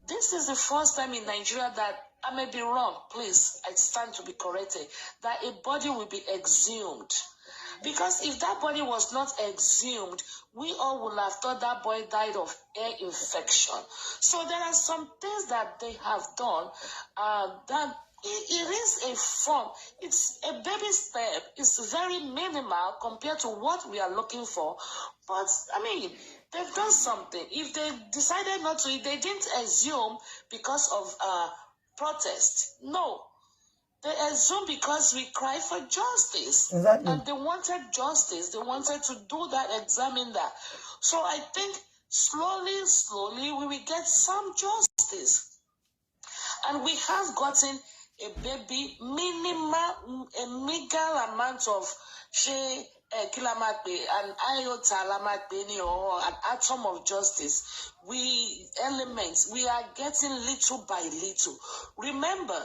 this is the first time in Nigeria that, I may be wrong, please, I stand to be corrected, that a body will be exhumed. Because if that body was not exhumed, we all would have thought that boy died of air infection. So there are some things that they have done that it is a form. It's a baby step. It's very minimal compared to what we are looking for. But, I mean, they've done something. If they decided not to, they didn't assume because of protest. No. They assume because we cry for justice. Exactly. And they wanted justice. They wanted to do that, examine that. So I think slowly, we will get some justice. And we have gotten a baby, a meager amount of kilometer, an iota or an atom of justice. We are getting little by little. Remember,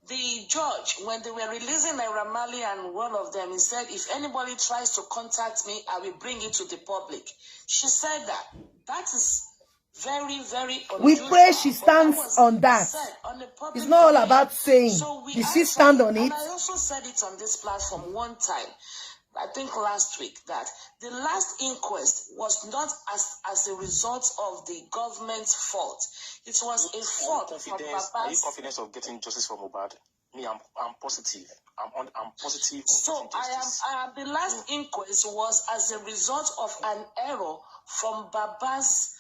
the judge, when they were releasing Naira Marley and one of them, he said, if anybody tries to contact me, I will bring it to the public. She said that. That is very, very unusual. We pray she stands on that. It's not all about saying. So did she stand on it? And I also said it on this platform one time, I think last week, that the last inquest was not as a result of the government's fault. It was a fault from Papa's. Are you confident of getting justice for Mohbad? Me, I'm positive. I'm positive. So I am. The last inquest was as a result of an error from Baba's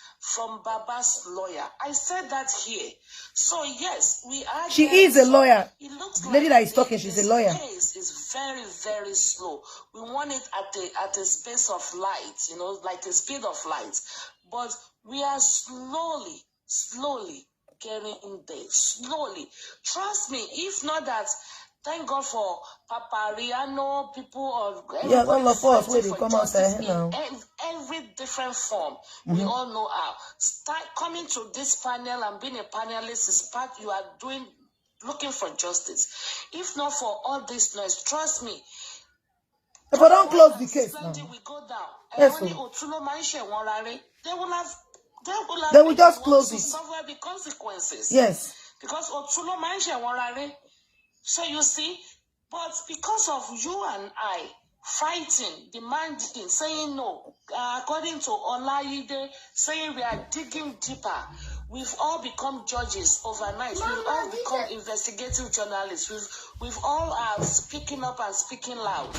lawyer. I said that here. So yes, we are. She is a lawyer. It looks the lady like that is talking, she's a lawyer. The case is very, very slow. We want it at a space of light, like a speed of light. But we are slowly getting in there. Slowly. Trust me. If not that, thank God for Papa Riano, people of all of us where they come outside now. Every different form. We all know how. Start coming to this panel and being a panelist is part you are looking for justice. If not for all this noise, trust me. If I don't close the case now, we go down. Yes, they will just close it. Suffer the consequences. Yes. Because so you see, but because of you and I fighting, demanding, saying no, according to Olayide, saying we are digging deeper, we've all become judges overnight. We've all become investigative journalists. We've all are speaking up and speaking loud.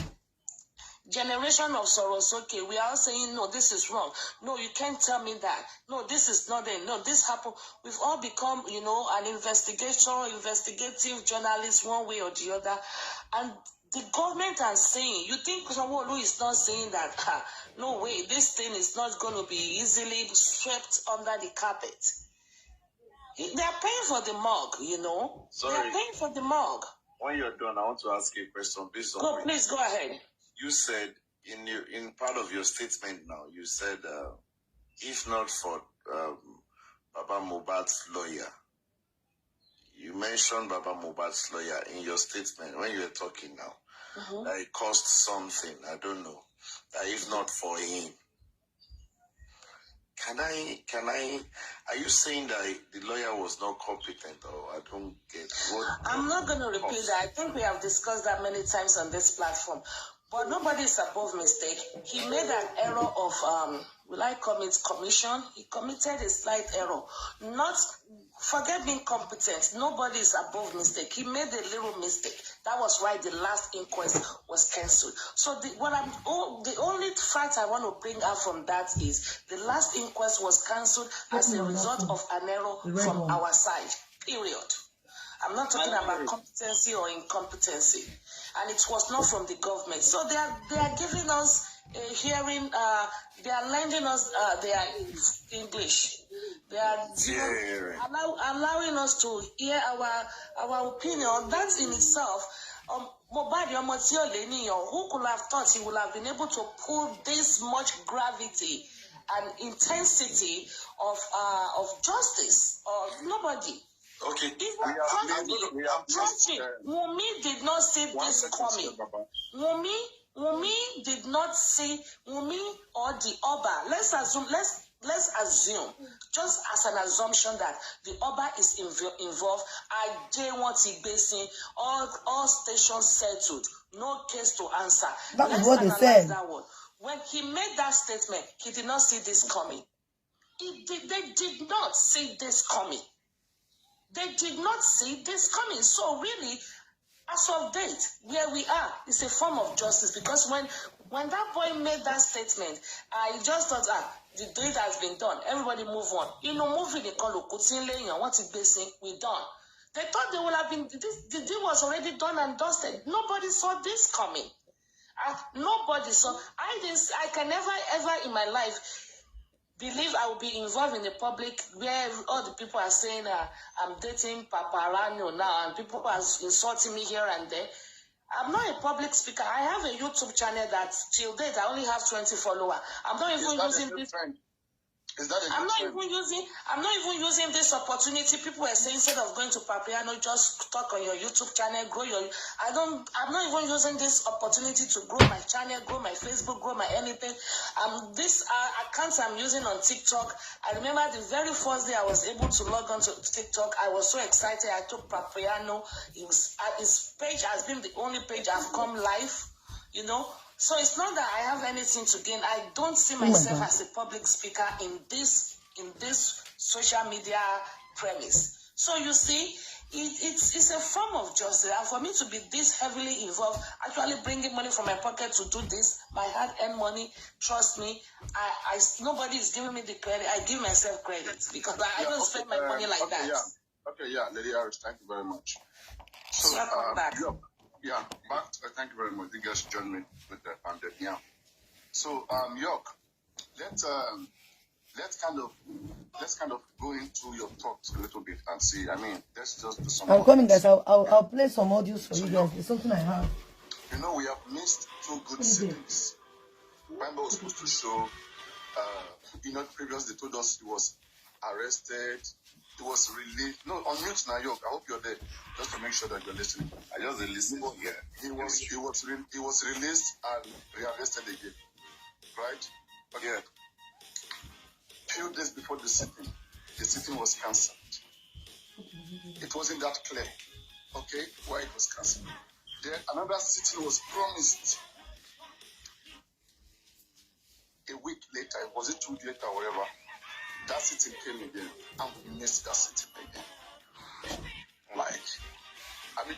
Generation of Sorosoke, we are saying, no, this is wrong. No, you can't tell me that. No, this is not it. No, this happened. We've all become, an investigative journalist one way or the other. And the government are saying, you think Sanwo-Olu is not saying that, no way, this thing is not going to be easily swept under the carpet. They are paying for the mug, Sorry. They are paying for the mug. When you're done, I want to ask you a question based on please go ahead. You said in part of your statement now, you said if not for Baba Mohbad's lawyer, you mentioned Baba Mohbad's lawyer in your statement when you were talking now, that it cost something, I don't know, that if not for him. Are you saying that the lawyer was not competent, or I don't get what? I'm not going to repeat that. I think we have discussed that many times on this platform. But nobody is above mistake. He made an error of, will I call it commission? He committed a slight error. Forget being competent. Nobody is above mistake. He made a little mistake. That was why the last inquest was cancelled. So the only fact I want to bring out from that is the last inquest was cancelled as a result of an error from our side. Period. I'm not talking about competency or incompetency. And it was not from the government. So they are giving us a hearing, they are lending us their English. They are allowing us to hear our opinion. That in itself, who could have thought he would have been able to pull this much gravity and intensity of justice? Nobody. Okay. Trust me, Wunmi did not see this coming. Wunmi did not see Wunmi or the Oba. Let's assume, let's assume, just as an assumption that the Oba is involved, I didn't want to be seen, all stations settled, no case to answer. That is what they said. That one. When he made that statement, he did not see this coming. They did not see this coming. They did not see this coming. So really, as of date, where we are is a form of justice, because when that boy made that statement, I just thought, the deed has been done. Everybody move on. Moving the call, what is basing, we done. They thought they would have been, the deal was already done and dusted. Nobody saw this coming. Nobody saw. I can never ever in my life believe I will be involved in the public where all the people are saying I'm dating Paparano now, and people are insulting me here and there. I'm not a public speaker. I have a YouTube channel that till date I only have 20 followers. I'm not even using this. I'm not even using this opportunity. People were saying, instead of going to Papiano, just talk on your YouTube channel, grow your. I'm not even using this opportunity to grow my channel, grow my Facebook, grow my anything. This accounts I'm using on TikTok. I remember the very first day I was able to log on to TikTok. I was so excited. I took Papiano. His page has been the only page I've come live. So it's not that I have anything to gain. I don't see myself as a public speaker in this social media premise. So you see, it's a form of justice. And for me to be this heavily involved, actually bringing money from my pocket to do this, my hard-earned money, trust me, nobody is giving me the credit. I give myself credit because I don't spend my money like that. Lady Harris, thank you very much. So, back. Mark, thank you very much. You guys joined me with the pandemic. Yeah. So, York, let's kind of go into your thoughts a little bit and see. I mean, let's just do some. I'm coming, guys. I'll play some audios for you guys. It's something I have. We have missed 2 good sittings. Remember, was supposed to show. Previously they told us he was arrested. He was released. No, on mute now, York. I hope you're there, just to make sure that you're listening. I just listened. Yeah. He was released and rearrested again, right? Okay. Yeah. Few days before the sitting was cancelled. It wasn't that clear, okay, why it was cancelled. Then another sitting was promised a week later. Was it 2 weeks later or whatever? That sitting came again, and we missed that sitting again.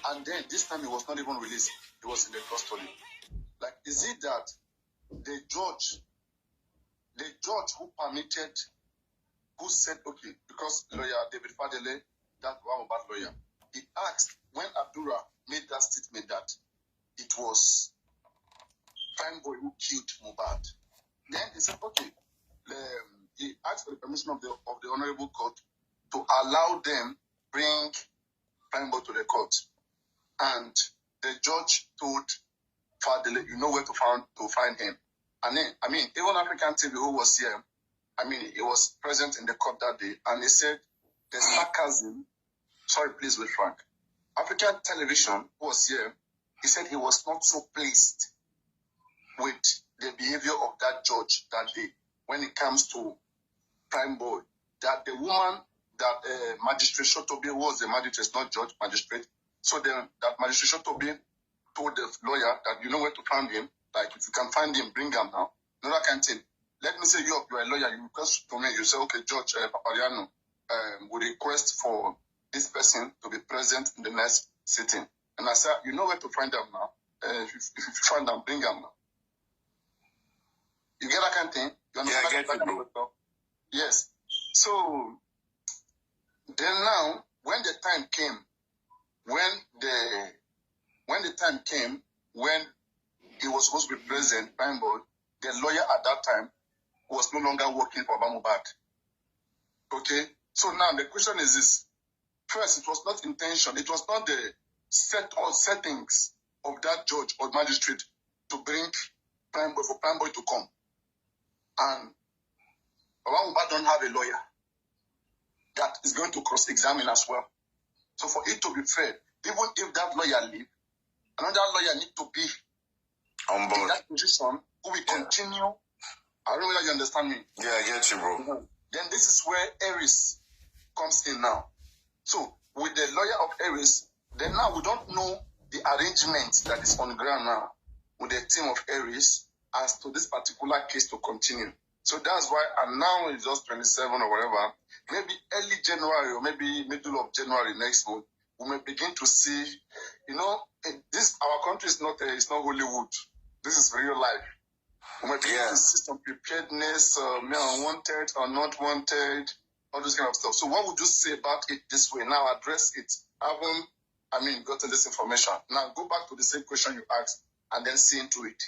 And then this time it was not even released. It was in the custody. Is it that the judge who said, okay, because lawyer David Fadele, that one bad lawyer, he asked when Abdullah made that statement that it was Primeboy who killed Mohbad. Then he said, okay, he asked for the permission of the Honorable Court to allow them bring Primeboy to the court. And the judge told Fadele, you know where to find him. And then, even African TV, who was here, he was present in the court that day, and he said the sarcasm, sorry, please wait, Frank. African Television, who was here, he said he was not so pleased with the behavior of that judge that day when it comes to Primeboy. That the woman, that Magistrate Shotobi was the magistrate, not judge, magistrate. So then that Magistrate Shotobi told the lawyer that you know where to find him. If you can find him, bring him now. No, I can't tell. Let me say you're a lawyer. You request to me. You say, okay, Judge Papariano, we request for this person to be present in the next sitting. And I said, you know where to find them now. If you find them, bring them now. You get that kind of thing? You understand? Yeah, I get it, bro. Yes. So then now, when the time came, when he was supposed to be present, Primeboy, the lawyer at that time was no longer working for Mohbad. Okay? So now the question is this. First, it was not intention. It was not the settings of that judge or magistrate to bring Primeboy, for Primeboy to come. And Mohbad don't have a lawyer that is going to cross-examine as well. So for it to be fair, even if that lawyer leaves, another lawyer needs to be on board in that position who will continue I don't know whether you understand me. Yeah, I get you, bro. Then this is where Aries comes in now. So with the lawyer of Aries, then now we don't know the arrangement that is on ground now with the team of Aries as to this particular case to continue. So that's why, and now it's just 27 or whatever, maybe early January or maybe middle of January next month, we may begin to see, this, our country is not Hollywood. This is real life. We may begin to see some preparedness, unwanted or not wanted, all this kind of stuff. So what would you say about it this way? Now address it. Gotten this information. Now go back to the same question you asked and then see into it.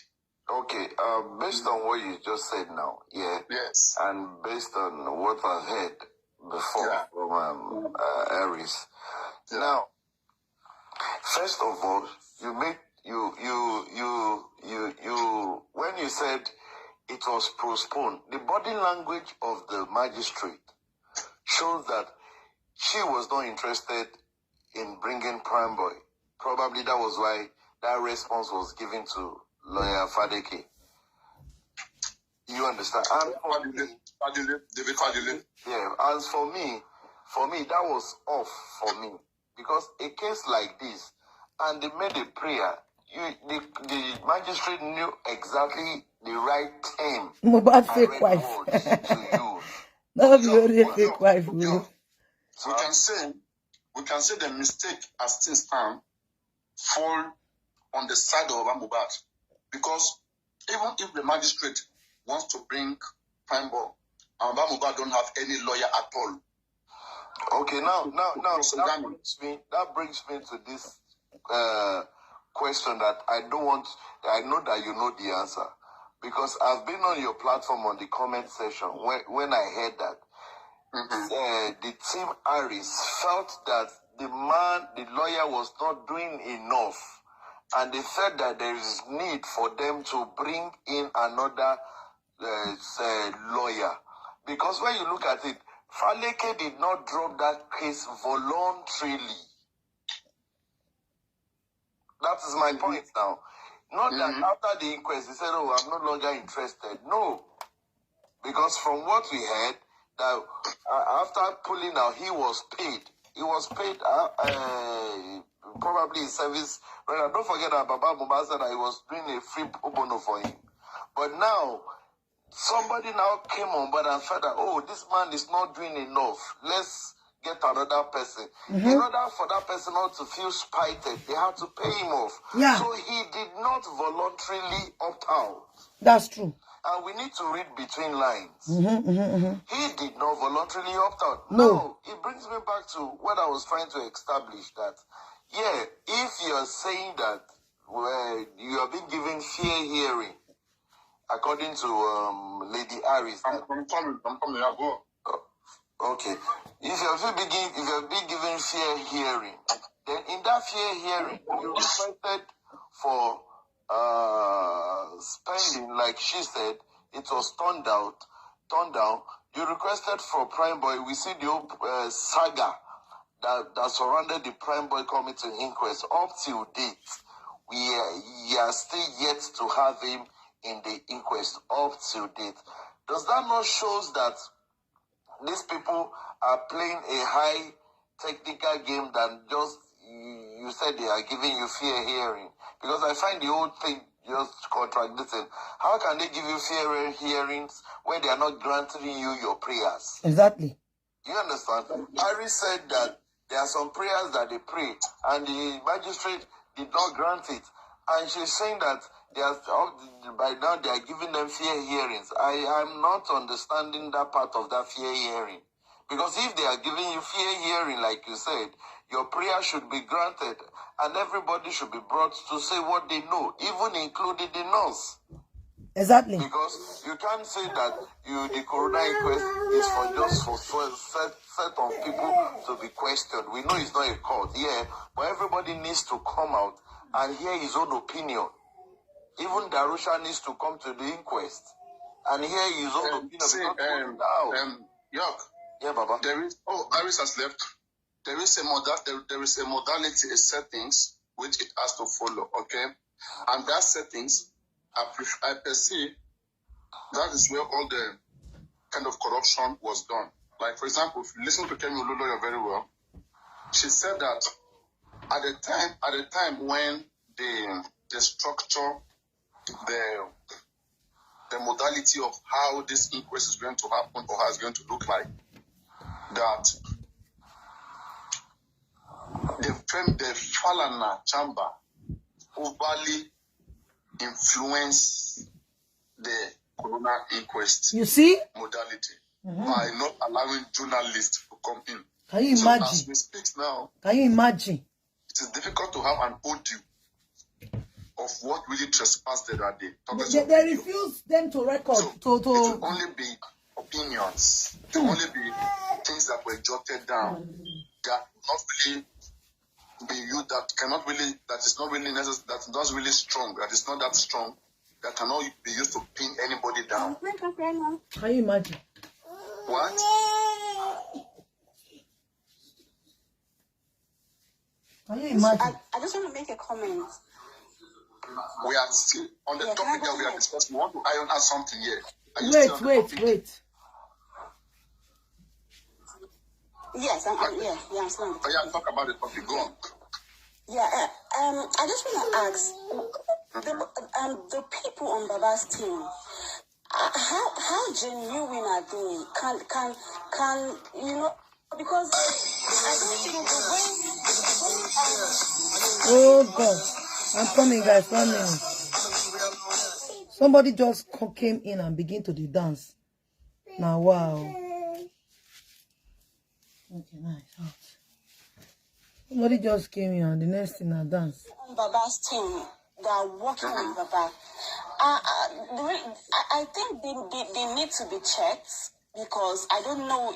Okay, based on what you just said now, yes, and based on what I've heard before from Aries. Now, first of all, when you said it was postponed, the body language of the magistrate shows that she was not interested in bringing Prime Boy. Probably that was why that response was given to lawyer Fadeke. You understand? And David Fadele. Yeah, as for me, that was off for me. Because a case like this, and they made a prayer, the magistrate knew exactly the right term. Mohbad fake wife. Not really a fake wife. We can say the mistake as things stand fall on the side of Mohbad. Because even if the magistrate wants to bring Prime Boy, Mohbad don't have any lawyer at all. Okay, now that brings me to this question that I know that you know the answer. Because I've been on your platform on the comment section when I heard that the team Aries felt that the lawyer was not doing enough. And they said that there is need for them to bring in another lawyer. Because when you look at it, Faleke did not drop that case voluntarily. That is my point now. Not that after the inquest, he said, oh, I'm no longer interested. No. Because from what we heard, that after pulling out, he was paid. He was paid probably in service. Don't forget that Baba Mohbad said that he was doing a free bono for him. But now, somebody now came on board and said that, oh, this man is not doing enough. Let's get another person. In order for that person not to feel spited, they had to pay him off. Yeah. So he did not voluntarily opt out. That's true. And we need to read between lines. He did not voluntarily opt out. No. Now, it brings me back to what I was trying to establish that, if you're saying that you are being given fair hearing, according to Lady Aries. I'm coming, I'll go. Okay. If you're being given fair hearing, then in that fair hearing, you requested for spending, like she said, it was turned down. You requested for Prime Boy. We see the whole saga that surrounded the Prime Boy committee inquest up till date. We are still yet to have him in the inquest up till date. Does that not show that these people are playing a high technical game than just you said they are giving you fair hearing? Because I find the whole thing just contradicting. How can they give you fair hearings when they are not granting you your prayers? Exactly. You understand? Aries said that there are some prayers that they pray and the magistrate did not grant it. And she's saying that by now they are giving them fair hearings. I am not understanding that part of that fair hearing. Because if they are giving you fair hearing, like you said, your prayer should be granted and everybody should be brought to say what they know, even including the nurse. Exactly. Because you can't say that the coroner inquest is for set of people to be questioned. We know it's not a court, but everybody needs to come out and hear his own opinion. Even Darusha needs to come to the inquest and hear his own opinion. York. Yeah, Baba. Aries has left. There is a modality, a settings which it has to follow, okay? And that settings, I perceive That is where all the kind of corruption was done. Like, for example, if you listen to Kemi Olunloyo very well, she said that at the time when the structure, the modality of how this inquest is going to happen or how it's going to look like, that the Falana chamber overly influence the corona inquest modality by not allowing journalists to come in. Can you imagine? So as we speak now, can you imagine? It is difficult to have an audio of what really trespassed that day. They refuse them to record. So it will only be opinions. It will only be things that were jotted down that not really be used, that is not really necessary, that's not really strong, that is not that strong, that cannot be used to pin anybody down. Can you imagine? What? Can you imagine? I just want to make a comment. We are still on the topic that we are discussing. We want to iron out something here. Wait. Yes, I'm still on the topic. Yeah, talk about the topic. Go on. Yeah, I just want to ask the people on Baba's team, how genuine are they? Can you know? Because I don't think the way. Oh God, I'm coming, guys. 1 minute. Somebody just came in and begin to dance. Now, wow. Okay, nice. Somebody just came in and the next thing I dance. Baba's team, they are working with Baba. I think they need to be checked because I don't know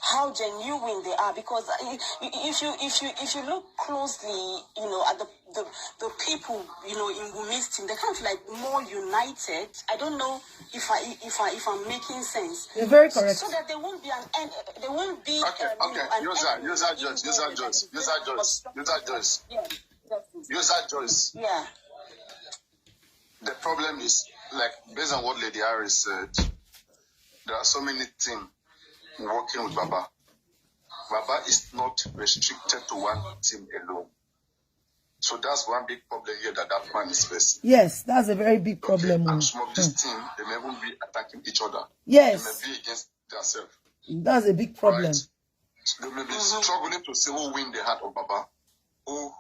how genuine they are, because if you look closely, you know, at the people, you know, in Wumi's team, they're kind of like more united. I don't know if I'm making sense. You're very correct. So that there won't be an end. There won't be. Okay. User Joyce. Yeah. The problem is, like, based on what Lady Harris said, there are so many things working with Baba. Baba is not restricted to one team alone. So that's one big problem here that man is facing. Yes, that's a very big problem. Okay, and some of this team, they may even be attacking each other. Yes. They may be against themselves. That's a big problem. Right? They may be struggling to see who win the heart of Baba. Who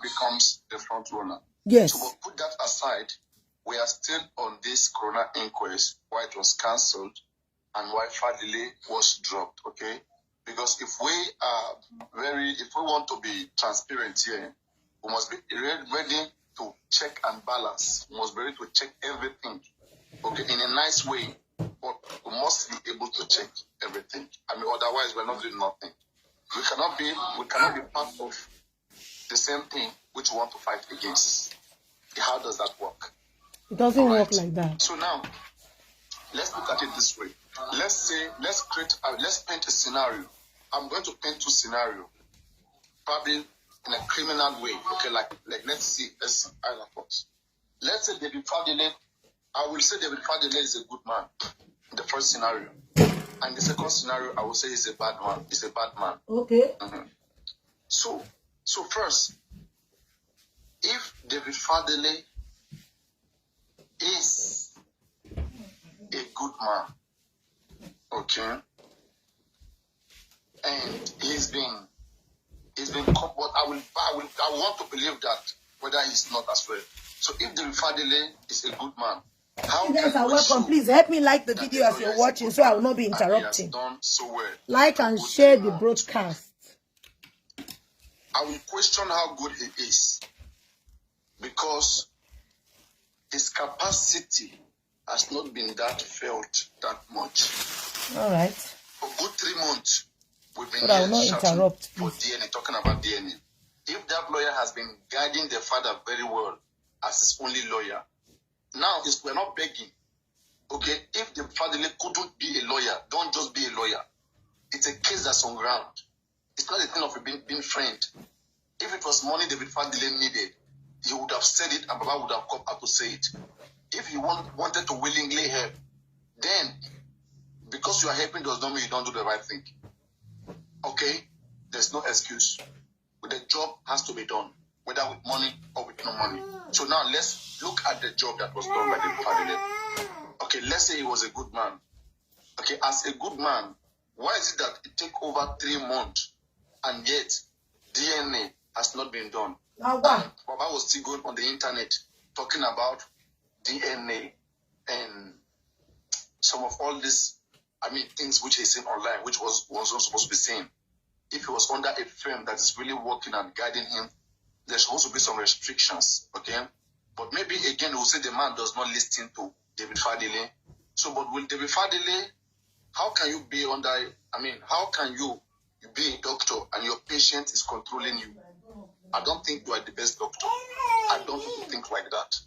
becomes the front runner. Yes. So we'll put that aside. We are still on this corona inquest, why it was cancelled and why Fadile was dropped, okay? Because if we want to be transparent here, we must be ready to check and balance. We must be ready to check everything, okay, in a nice way, but we must be able to check everything. I mean, otherwise we're not doing nothing. We cannot be part of the same thing which we want to fight against. How does that work? It doesn't work like that. So now, let's look at it this way. Let's paint a scenario. I'm going to paint two scenarios, probably in a criminal way. Okay, like let's see either first. Let's say David Fadile. I will say David Fadile is a good man in the first scenario, and the second scenario I will say he's a bad man. He's a bad man. Okay. Mm-hmm. So first, if David Fadile is a good man, okay, and he's been caught, but I want to believe that whether he's not as well. So if David Fadile is a good man, how you guys are welcome. Please help me like the video as you're watching, so I will not be interrupting. He has done so well. Like and share the broadcast. I will question how good he is, because his capacity has not been that felt that much. All right. For good 3 months, we've been but I will not interrupt for DNA, talking about DNA. If that lawyer has been guiding the father very well as his only lawyer, now we're not begging. Okay, if the father couldn't be a lawyer, don't just be a lawyer. It's a case that's on ground. It's not a thing of being friend. If it was money David Fadile needed, he would have said it and Baba would have come out to say it. if you wanted to willingly help, then because you are helping does not mean you don't do the right thing. Okay? There's no excuse. But the job has to be done, whether with money or with no money. So now let's look at the job that was done by David Fadele. Okay, let's say he was a good man. Okay, as a good man, why is it that it take over 3 months and yet DNA has not been done? And Baba was still going on the internet talking about DNA and some of all this, things which he's seen online, which was not supposed to be seen. If he was under a firm that is really working and guiding him, there's supposed to be some restrictions, okay? But maybe again, we'll say the man does not listen to David Fadele. So, but with David Fadele, how can you be how can you be a doctor and your patient is controlling you? I don't think you are the best doctor. I don't think like that.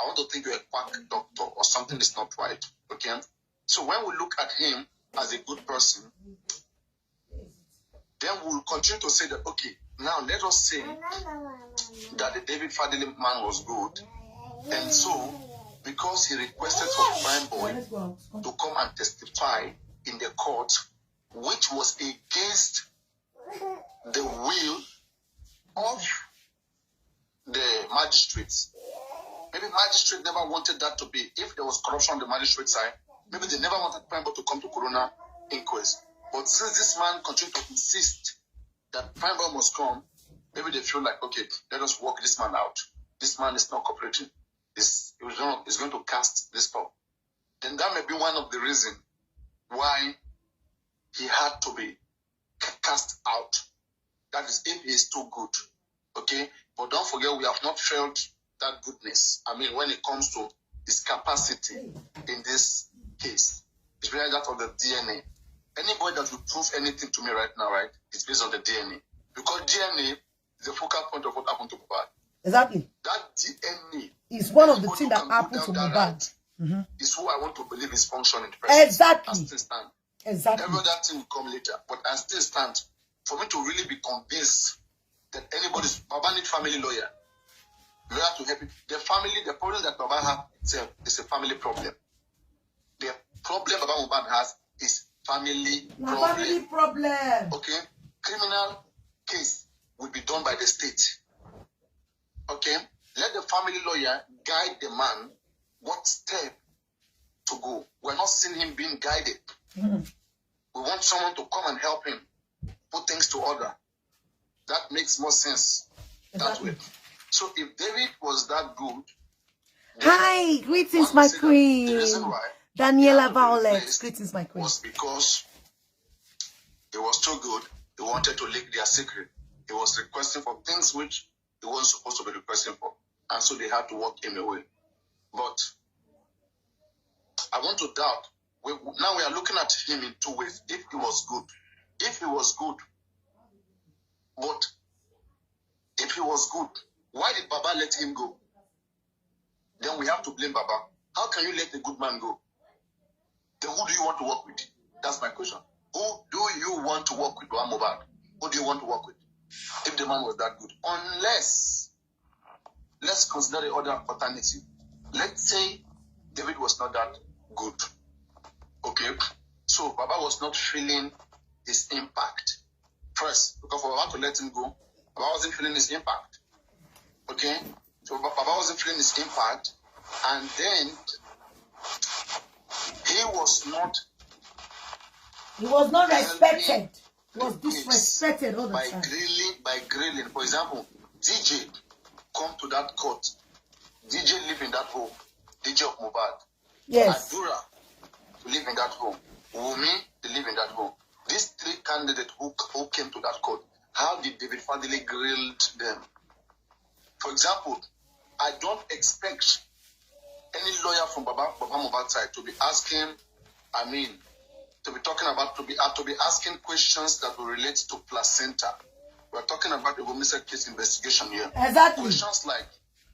I want to think you're a quack doctor or something is not right, okay? So when we look at him as a good person, then we'll continue to say that, okay, now let us say that the David Fadele man was good. And so, because he requested for Prime Boy to come and testify in the court, which was against the will of the magistrates. Maybe magistrate never wanted that to be. If there was corruption on the magistrate side, maybe they never wanted Prime Boy to come to Corona inquest. But since this man continued to insist that Prime Boy must come, maybe they feel like, okay, let us walk this man out. This man is not cooperating. He's going to cast this power. Then that may be one of the reasons why he had to be cast out. That is, if he is too good. Okay? But don't forget, we have not felt that goodness. When it comes to his capacity in this case, it's really that of the DNA. Anybody that will prove anything to me right now, right, it's based on the DNA. Because DNA is the focal point of what happened to Mohbad. Exactly. That DNA is one of the things that happened to Mohbad. Right, is who I want to believe is functioning. Exactly. I still stand. Exactly. Every other thing will come later. But I still stand. For me to really be convinced that anybody's Baba need family lawyer. Lawyer to help it. The problem that Baba has itself is a family problem. The problem Baba Mohbad has is family problem. Okay? Criminal case will be done by the state. Okay? Let the family lawyer guide the man what step to go. We're not seeing him being guided. We want someone to come and help him put things to order. That makes more sense that way. So if David was that good... Hi, greetings my queen. The reason why Daniela Violet, greetings my queen. Was because he was too good. He wanted to leak their secret. He was requesting for things which he wasn't supposed to be requesting for. And so they had to walk him away. But I want to doubt. Now we are looking at him in two ways. If he was good. If he was good. But if he was good, why did Baba let him go? Then we have to blame Baba. How can you let a good man go? Then who do you want to work with? That's my question. Who do you want to work with, Mohbad? Who do you want to work with? If the man was that good. Unless, let's consider the other alternative. Let's say David was not that good. Okay? So Baba was not feeling his impact. First, because for Baba to let him go, Baba wasn't feeling his impact. Okay? So Baba wasn't feeling his impact. And then he was not respected. He was disrespected all the time. By grilling. For example, DJ come to that court. DJ live in that home. DJ of Mohbad. Yes. Adura live in that home. Wumi, they live in that home. These three candidates who came to that court, how did David Fadele grill them? For example, I don't expect any lawyer from Baba Mohbad's side to be asking, to be asking questions that will relate to placenta. We're talking about the homicide case investigation here. Exactly. Questions like,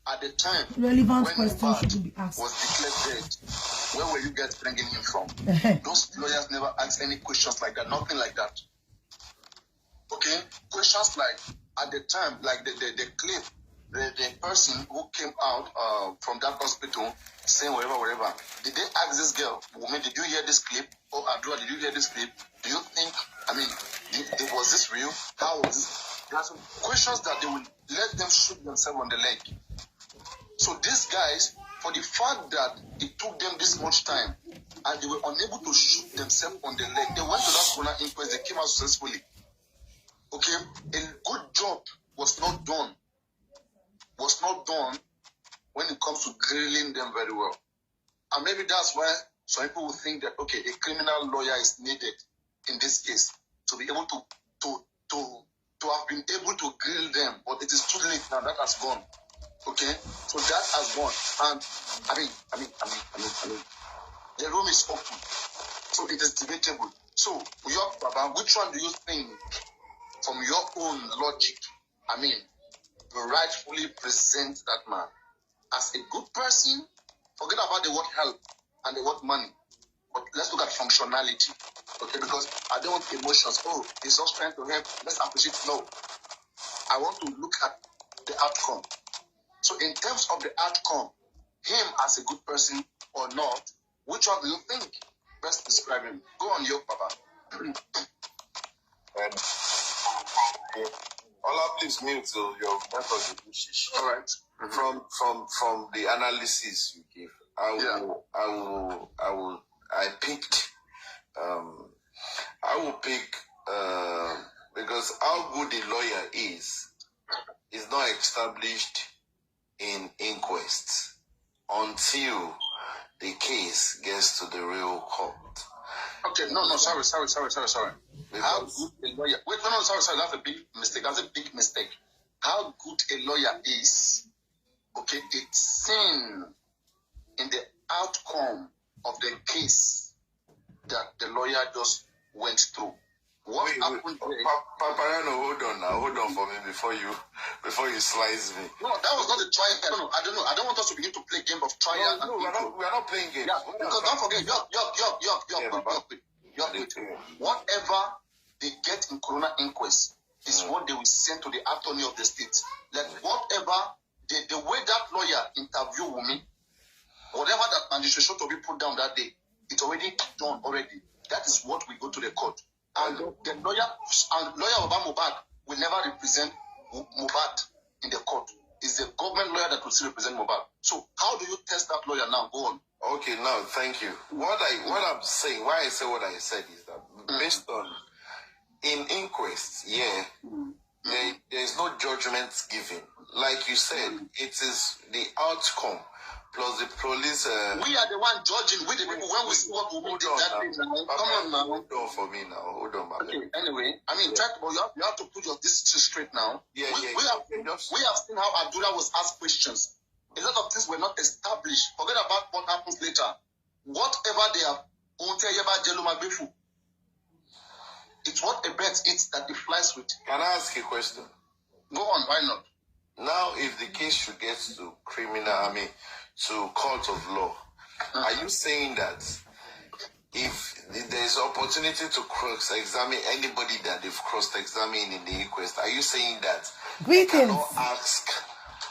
at the time relevant when Mohbad was declared dead, where were you guys bringing him from? Those lawyers never asked any questions like that, nothing like that. Okay? Questions like, at the time, like the clip the person who came out from that hospital saying whatever, did they ask this girl, woman, did you hear this clip? Oh, Adura, did you hear this clip? Do you think, was this real? How was this? There are some questions that they will let them shoot themselves on the leg. So these guys, for the fact that it took them this much time and they were unable to shoot themselves on the leg, they went to that corner inquest, they came out successfully. Okay, a good job was not done when it comes to grilling them very well. And maybe that's why some people will think that, okay, a criminal lawyer is needed in this case to be able to have been able to grill them, but it is too late now. That has gone. Okay, so that has gone. And the room is open, so it is debatable. So, Baba, which one do you think, from your own logic, you rightfully present that man as a good person? Forget about the word help and the word money, but let's look at functionality. Okay, because I don't want emotions. Oh, he's just trying to help. Let's appreciate. No, I want to look at the outcome. So, in terms of the outcome, him as a good person or not, which one do you think best describe him? Go on, yo, Papa. Ola, please mute your method. All right. From the analysis you give, I will pick because how good a lawyer is not established in inquests until the case gets to the real court. Okay, sorry. How good a lawyer? Wait, sorry. That's a big mistake. How good a lawyer is, okay, it's seen in the outcome of the case that the lawyer just went through. What happened there? Paparano, hold on for me before you slice me. No, that was not a trial. I don't know. I don't want us to begin to play game of trial. No, we are not playing games. Yeah, because don't forget, whatever they get in Corona inquest is what they will send to the attorney of the state. Like whatever the way that lawyer interviewed Wumi, whatever that magistrate to be put down that day, it's already done already. That is what we go to the court. And the lawyer Mohbad will never represent Mohbad in the court. It's the government lawyer that will still represent Mohbad. So how do you test that lawyer now? Go on. Okay, now thank you. What I'm saying, why I say what I said is that based on in inquests, there is no judgment given. Like you said, it is the outcome plus the police. We are the one judging with the people when we see what we did that day. Come on now. Hold on for me now. Hold on, man. Okay. Anyway, you have to put this straight now. We have seen how Adura was asked questions. A lot of things were not established. Forget about what happens later. Whatever they have, it's what a bird eats that it flies with. Can I ask a question? Go on, why not? Now, if the case should get to to court of law, are you saying that if there's opportunity to cross-examine anybody that they've cross-examined in the inquest, are you saying that they cannot ask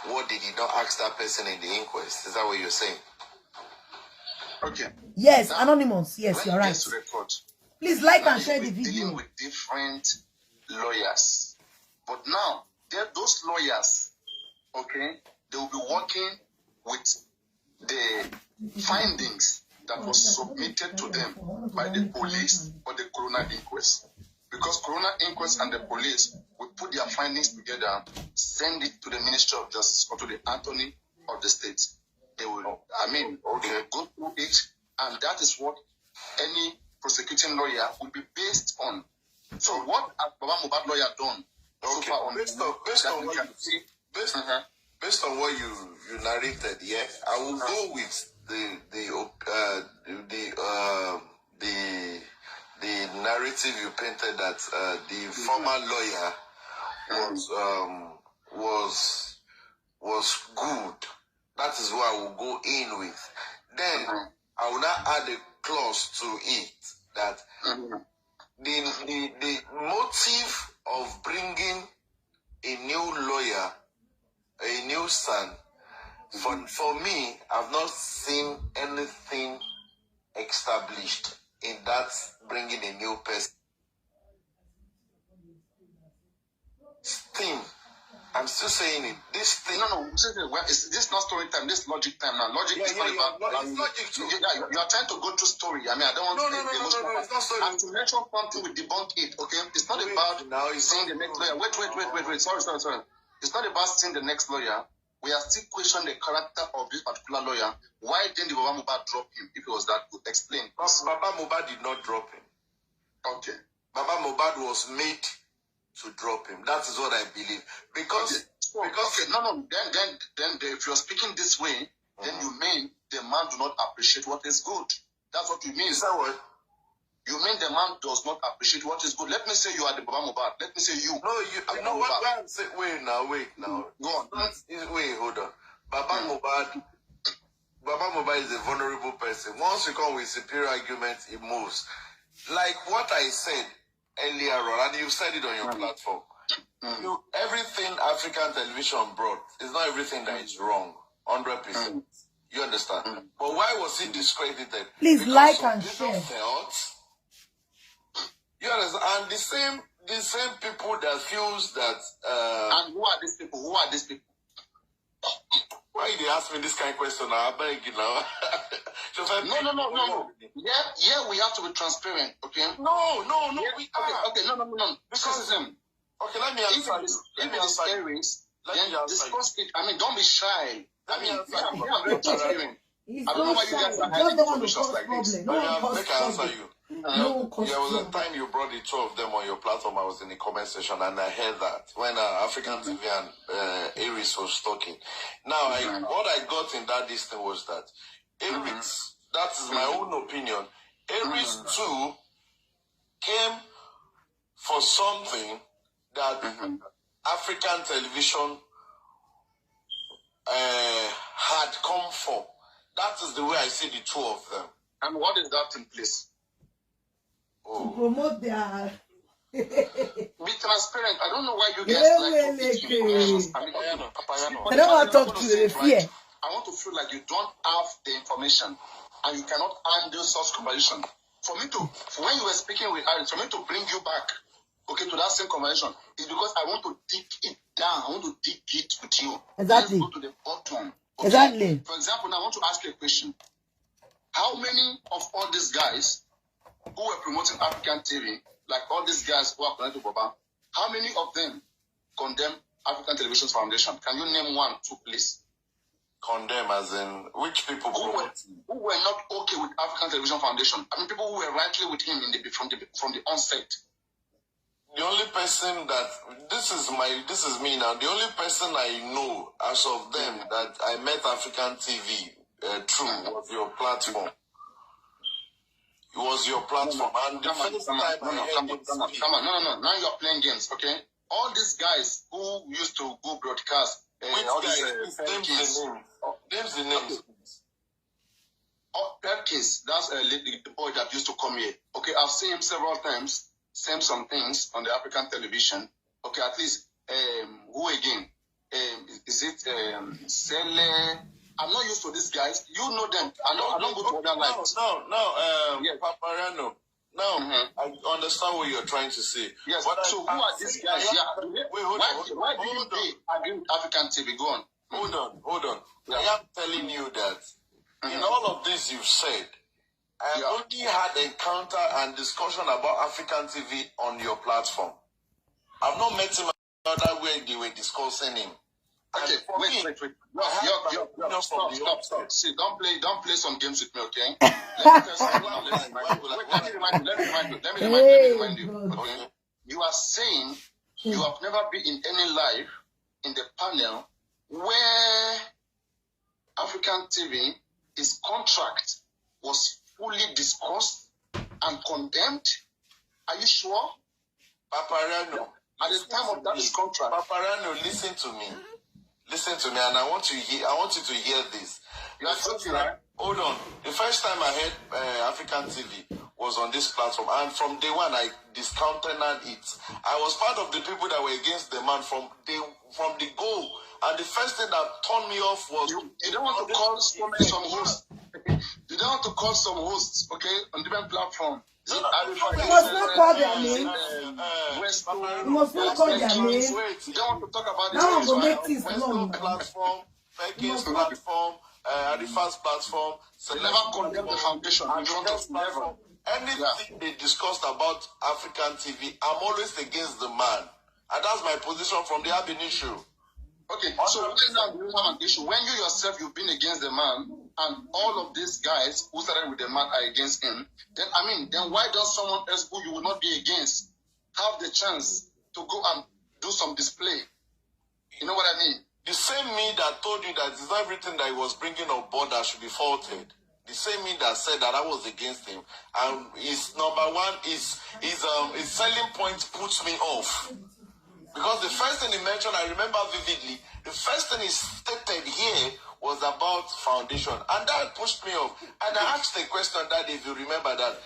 what they did not ask that person in the inquest? Is that what you're saying? Okay. Yes, now, Anonymous. Yes, you're right. Please like and share the video. Dealing with different lawyers, but now those lawyers, okay, they will be working with the findings that was submitted to them by the police or the coroner inquest. Because coroner inquest and the police will put their findings together, send it to the Ministry of Justice or to the attorney of the state. They will, they will go through it, and that is what any prosecuting lawyer will be based on. So what has Baba Mohbad lawyer done? Okay, so far based on what you narrated, I will go with the narrative you painted that the former lawyer was good. That is what I will go in with. Then I will now add a clause to it that the motive of bringing a new understand. For me, I've not seen anything established in that bringing a new person. Thing, I'm still saying it. This thing. No. This is not story time. This is logic time now. Logic is not about. It's logic too. You are trying to go through story. I mean, I don't want to. No. It's not story. And to mention something with debunk it. Okay, it's not about now. It's seeing the next lawyer. Wait. Sorry. It's not about seeing the next lawyer. We are still questioning the character of this particular lawyer. Why didn't Baba Mohbad drop him? If it was that good, explain. Baba Mohbad did not drop him. Okay. Baba Mohbad was made to drop him. That is what I believe. Because Then if you're speaking this way, then you mean the man do not appreciate what is good. That's what you mean. Is that what? You mean the man does not appreciate what is good. Let me say you are the Baba Mohbad. Let me say you. No, you know what I'm saying. Wait now. Go on. Wait, hold on. Baba Mohbad is a vulnerable person. Once you come with superior arguments, it moves. Like what I said earlier on, and you said it on your platform. Everything African television brought is not everything that is wrong, 100%. You understand? But why was it discredited? Please because like and share. You understand? And the same people that feels that. And who are these people? Why you ask me this kind of question now? I beg you now. No. Yeah, we have to be transparent, okay? No. We are. Okay, no. Because okay, let me answer you. If it is areas, then discuss it. I mean, don't be shy. Let me answer you. I'm very transparent. He's I don't know not why you shy. guys are Just hiding don't want to information cause like this. problem. No one cause Make I answer trouble. you. No one cause There was a trouble. time you brought the two of them on your platform. I was in the comment section and I heard that when African TV and Aries was talking. Now, what I got in that distance was that Aries, that is my own opinion, Aries too came for something that African television had come for. That is the way I see the two of them. And what is that in place? To promote their... Be transparent. I don't know why you guys like to teach information. I don't want to talk to the fear. I want to feel like you don't have the information and you cannot handle such conversation. When you were speaking with Alex, for me to bring you back, okay, to that same conversation, is because I want to dig it down. I want to dig it with you. Exactly. Let's go to the bottom. Okay? Exactly. For example, now I want to ask you a question. How many of all these guys who were promoting African TV, like all these guys who are connected to Baba, how many of them condemn African Television Foundation? Can you name one, two, please? Condemn as in which people who were not okay with African Television Foundation? I mean, people who were rightly with him from the onset. The only person that this is me now. The only person I know as of them that I met African TV through was your platform. It was your platform. And the first time I heard it speak. Come on. Now you're playing games, okay? All these guys who used to go broadcast. Which guys? Names the names. Perkins, that's the boy that used to come here. Okay, I've seen him several times, saying some things on the African television. Okay, at least, who again? Is it Sele? I'm not used to these guys. You know them. I don't go to other lives. Yes. Paparano. No, I understand what you're trying to say. Yes. But so who are these guys? Why didn't they agree with African TV? Go on. Hold on. Yeah. I am telling you that in all of this you've said, I have only had encounter and discussion about African TV on your platform. I've not met him another way they were discussing him. Okay, wait. No, stop. See, don't play some games with me, okay? Let me remind you. Okay? You are saying you have never been in any live in the panel where African TV, his contract was fully discussed and condemned. Are you sure? Paparano. At the time of that contract. Paparano, listen to me, and I want you to hear this. You are talking, right? Hold on. The first time I heard African TV was on this platform, and from day one I discounted it. I was part of the people that were against the man from from the go. And the first thing that turned me off was you don't want to call some hosts. You don't want to call some hosts, okay, on different platforms. You must not call their names. You must not call their names. You don't want to talk about this. Now I'm going to make things known. Platform, Perkins platform, Arifa's platform. They never condemn the foundation in front of never. Anything they discussed about African TV, I'm always against the man. And that's my position from the Abini show. Okay, so right now you have an issue. When you yourself, you've been against the man, and all of these guys who started with the man are against him, then why does someone else who you will not be against have the chance to go and do some display? You know what I mean? The same me that told you that it's not everything that he was bringing on board that should be faulted. The same me that said that I was against him. And his number one, his selling point puts me off. Because the first thing he mentioned, I remember vividly, the first thing he stated here was about foundation. And that pushed me off. And I asked a question that if you remember that,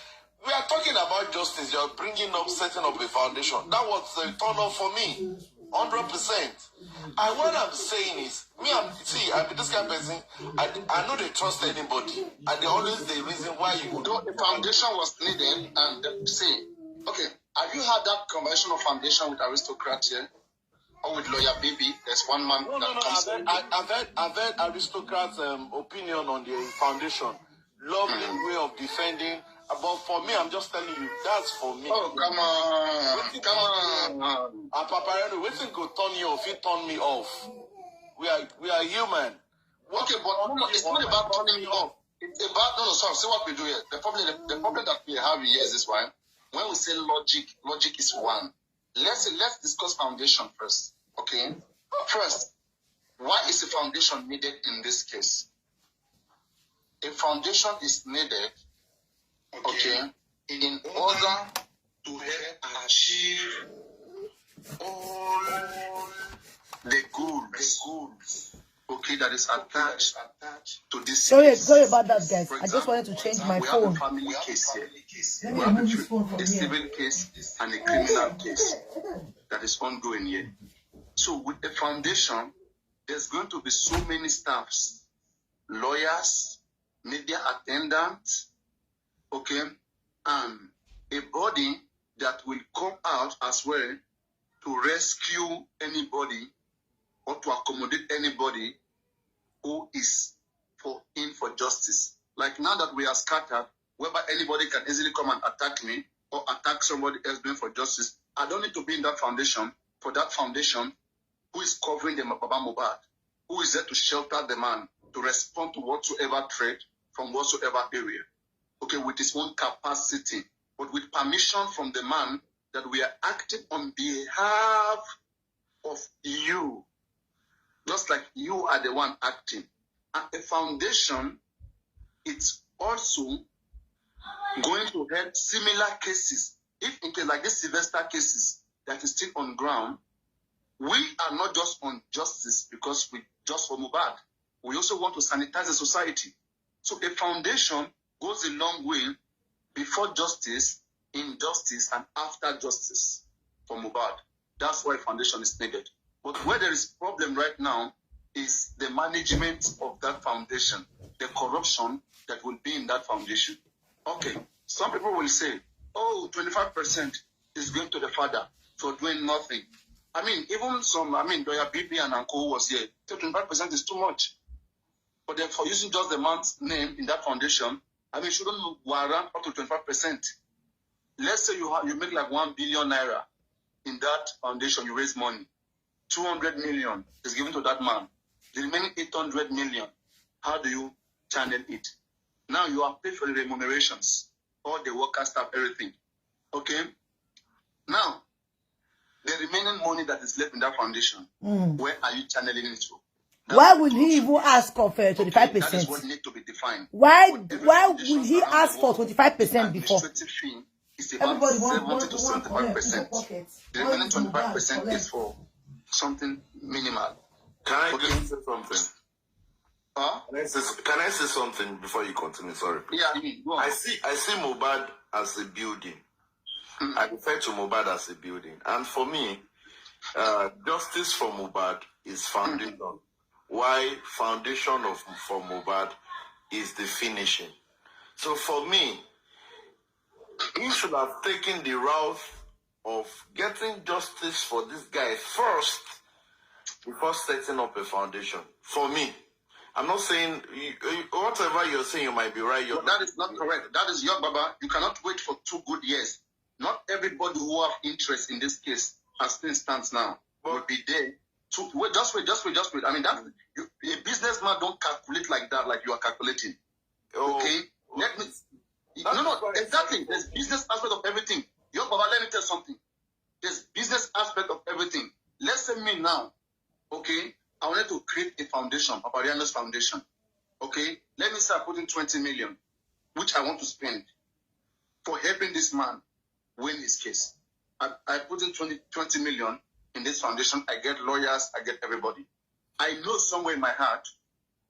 we are talking about justice, you're bringing up, setting up a foundation. That was the turn off for me, 100%. And what I'm saying is, I'm this kind of person, I know they trust anybody. And they always the reason why you do. The foundation was needed, and say, okay, have you had that convention of foundation with aristocrats here? Or with Lawyer Baby? There's one man I've heard aristocrats' opinion on the foundation. Lovely way of defending. But for me, I'm just telling you, that's for me. Oh, come on. And Papareno, waiting could turn you off, it turned me off. We are human. Okay, but it's not about turning you off. It's about, see what we do here. The problem that we have here is this one. When we say logic is one. Let's discuss foundation first. Okay? First, why is a foundation needed in this case? A foundation is needed, okay, in order to help achieve all the goals, okay, that is attached to this. Sorry about that, guys. I just wanted to change my phone. We have a family case here. We have a civil case and a criminal case that is ongoing here. So with the foundation, there's going to be so many staffs, lawyers, media attendants, okay, and a body that will come out as well to rescue anybody or to accommodate anybody who is in for justice. Like now that we are scattered, whereby anybody can easily come and attack me or attack somebody else doing for justice, I don't need to be in that foundation. For that foundation, who is covering the Baba Mohbad, who is there to shelter the man, to respond to whatsoever threat from whatsoever area, okay, with his own capacity, but with permission from the man that we are acting on behalf of you, just like you are the one acting. And a foundation, it's also going to help similar cases. If in case like this Sylvester cases that is still on ground, we are not just on justice because we just for Mohbad. We also want to sanitize the society. So a foundation goes a long way before justice, in justice, and after justice for Mohbad. That's why a foundation is needed. But where there is problem right now is the management of that foundation, the corruption that will be in that foundation. Okay, some people will say, oh, 25% is going to the father for doing nothing. I mean, even some, Lawyer Bibi and Uncle was here, 25% is too much. But then for using just the man's name in that foundation, shouldn't warrant up to 25%. Let's say you make like 1 billion naira in that foundation, you raise money. 200 million is given to that man. The remaining 800 million, how do you channel it? Now you are paid for the remunerations, all the workers, staff, everything. Okay? Now, the remaining money that is left in that foundation, where are you channeling it to? Why would he even ask for 25%? That is what needs to be defined. Why would he ask for 25% before? Fee is about 70 to 75%. The remaining 25% is for something minimal. Can I just say something? Huh? Can I say something before you continue? Sorry. Yeah, go on. I see Mohbad as a building. I refer to Mohbad as a building. And for me, justice for Mohbad is foundation. Why foundation for Mohbad is the finishing. So for me, he should have taken the route of getting justice for this guy first before setting up a foundation. For me, I'm not saying whatever you're saying, you might be right. That is not correct. That is your Baba. You cannot wait for 2 good years. Not everybody who have interest in this case, as things stands now, will be there. To wait. Just wait. I mean, that a businessman don't calculate like that, like you are calculating. Okay. Let me. No, exactly. There's business aspect of everything. Your Baba, let me tell you something. There's business aspect of everything. Let's say me now, okay, I wanted to create a foundation, Papariano's foundation. Okay, let me start putting 20 million, which I want to spend for helping this man win his case. I put in 20 million in this foundation. I get lawyers, I get everybody. I know somewhere in my heart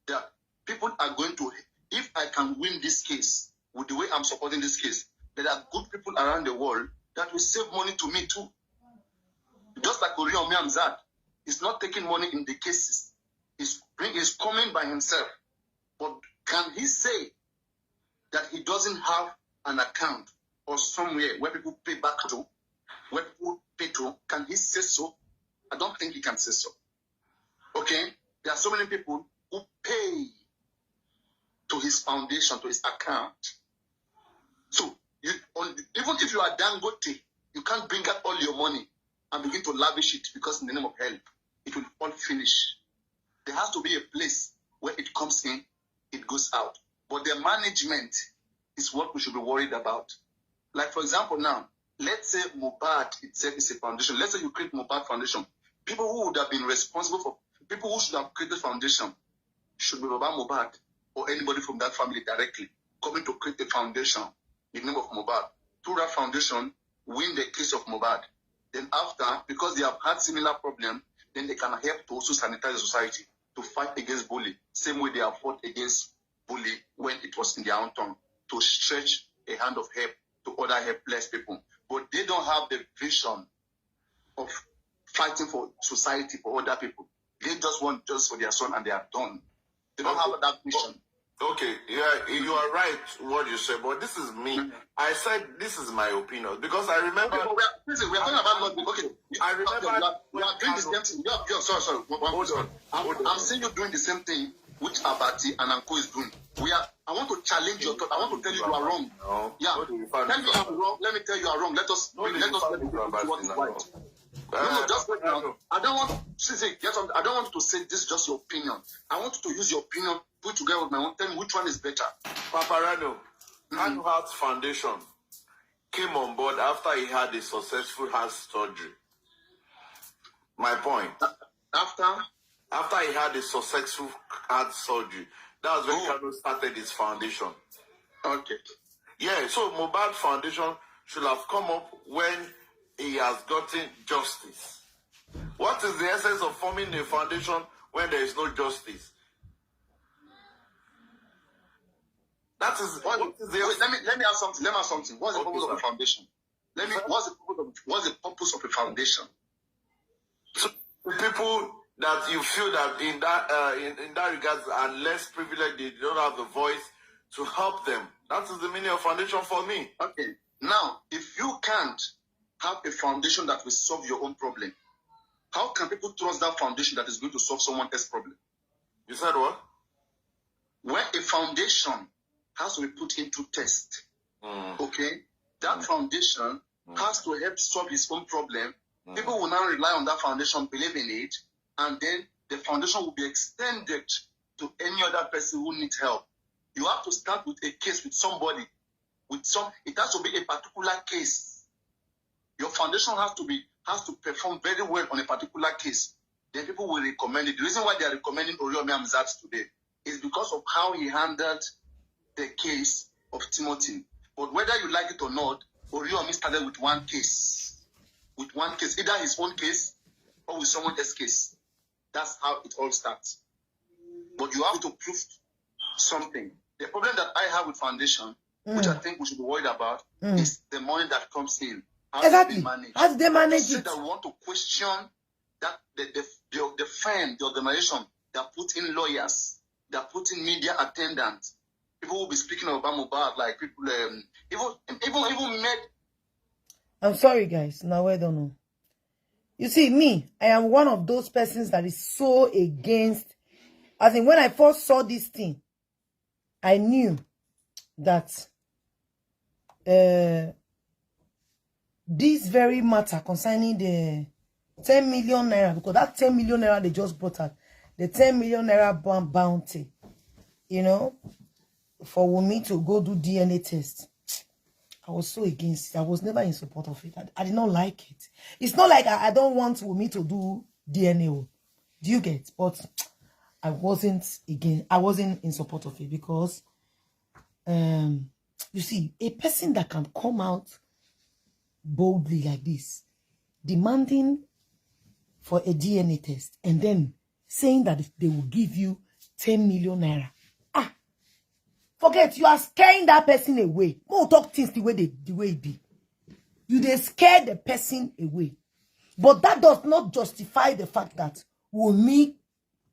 that people are going to, if I can win this case, with the way I'm supporting this case, there are good people around the world that will save money to me too. Just like Oriyomi Hamzat, he's not taking money in the cases. He's coming by himself. But can he say that he doesn't have an account or somewhere where people pay back to, where people pay to? Can he say so? I don't think he can say so. Okay? There are so many people who pay to his foundation, to his account. So, even if you are Dangote, you can't bring out all your money and begin to lavish it because in the name of help, it will all finish. There has to be a place where it comes in, it goes out. But the management is what we should be worried about. Like, for example, now, let's say Mohbad itself is a foundation. Let's say you create Mohbad Foundation. People who would have been responsible for, people who should have created foundation should be Baba Mohbad or anybody from that family directly coming to create a foundation in the name of Mohbad. Through that foundation, win the case of Mohbad. Then after, because they have had similar problem, then they can help to also sanitize the society to fight against bully. Same way they have fought against bully when it was in their own tongue, to stretch a hand of help to other helpless people. But they don't have the vision of fighting for society, for other people. They just want just for their son and they are done. They don't have that vision. Okay, yeah, you are right what you said, but this is me. I said this is my opinion because I remember. Okay, we are talking about not. Okay, I remember we are doing the same thing. Sorry. Hold on. I'm seeing you doing the same thing which Abati and Anko is doing. I want to challenge your thought. I want to tell you you are wrong. No. Yeah. Tell me I'm wrong. Let me tell you are wrong. Let us what is right. No, just wait now. I don't want you to say this is just your opinion. I want you to use your opinion, put together with my own. Tell me which one is better. Paparano, Hand Heart Foundation came on board after he had a successful heart surgery. My point. After he had a successful heart surgery, that was when Kano started his foundation. Okay. Yeah, so Mohbad Foundation should have come up when he has gotten justice. What is the essence of forming a foundation when there is no justice? That is what is the let me ask something. What's the purpose of a foundation? What's the purpose of a foundation? So people that you feel that in that regard are less privileged, they don't have the voice to help them. That is the meaning of foundation for me. Okay. Now, if you can't have a foundation that will solve your own problem, how can people trust that foundation that is going to solve someone else's problem? You said what? When a foundation has to be put into test, okay, that foundation has to help solve his own problem. People will now rely on that foundation, believe in it, and then the foundation will be extended to any other person who needs help. You have to start with a case with somebody, it has to be a particular case. Your foundation has to perform very well on a particular case. Then people will recommend it. The reason why they are recommending Oriyomi Hamzat today is because of how he handled the case of Timothy. But whether you like it or not, Oriyomi started with one case. Either his own case or with someone else's case. That's how it all starts. But you have to prove something. The problem that I have with foundation, which I think we should be worried about, is the money that comes in. Exactly. How do they manage it? it? That we want to question that the firm, the organization that put in lawyers, that put in media attendants, people will be speaking about Mohbad, like people, even made. I'm sorry, guys. Now I don't know. You see, me, I am one of those persons that is so against. As in, when I first saw this thing, I knew that this very matter concerning the 10 million naira, because that 10 million naira they just brought out, the 10 million naira bounty, you know, for Wunmi to go do DNA test. I was so against it. I was never in support of it. I did not like it. It's not like I don't want Wunmi to do DNA. Do you get? But I wasn't in support of it because, you see, a person that can come out boldly like this, demanding for a DNA test, and then saying that they will give you 10 million naira. Forget, you are scaring that person away. More talk things the way it be. You they scare the person away. But that does not justify the fact that Wunmi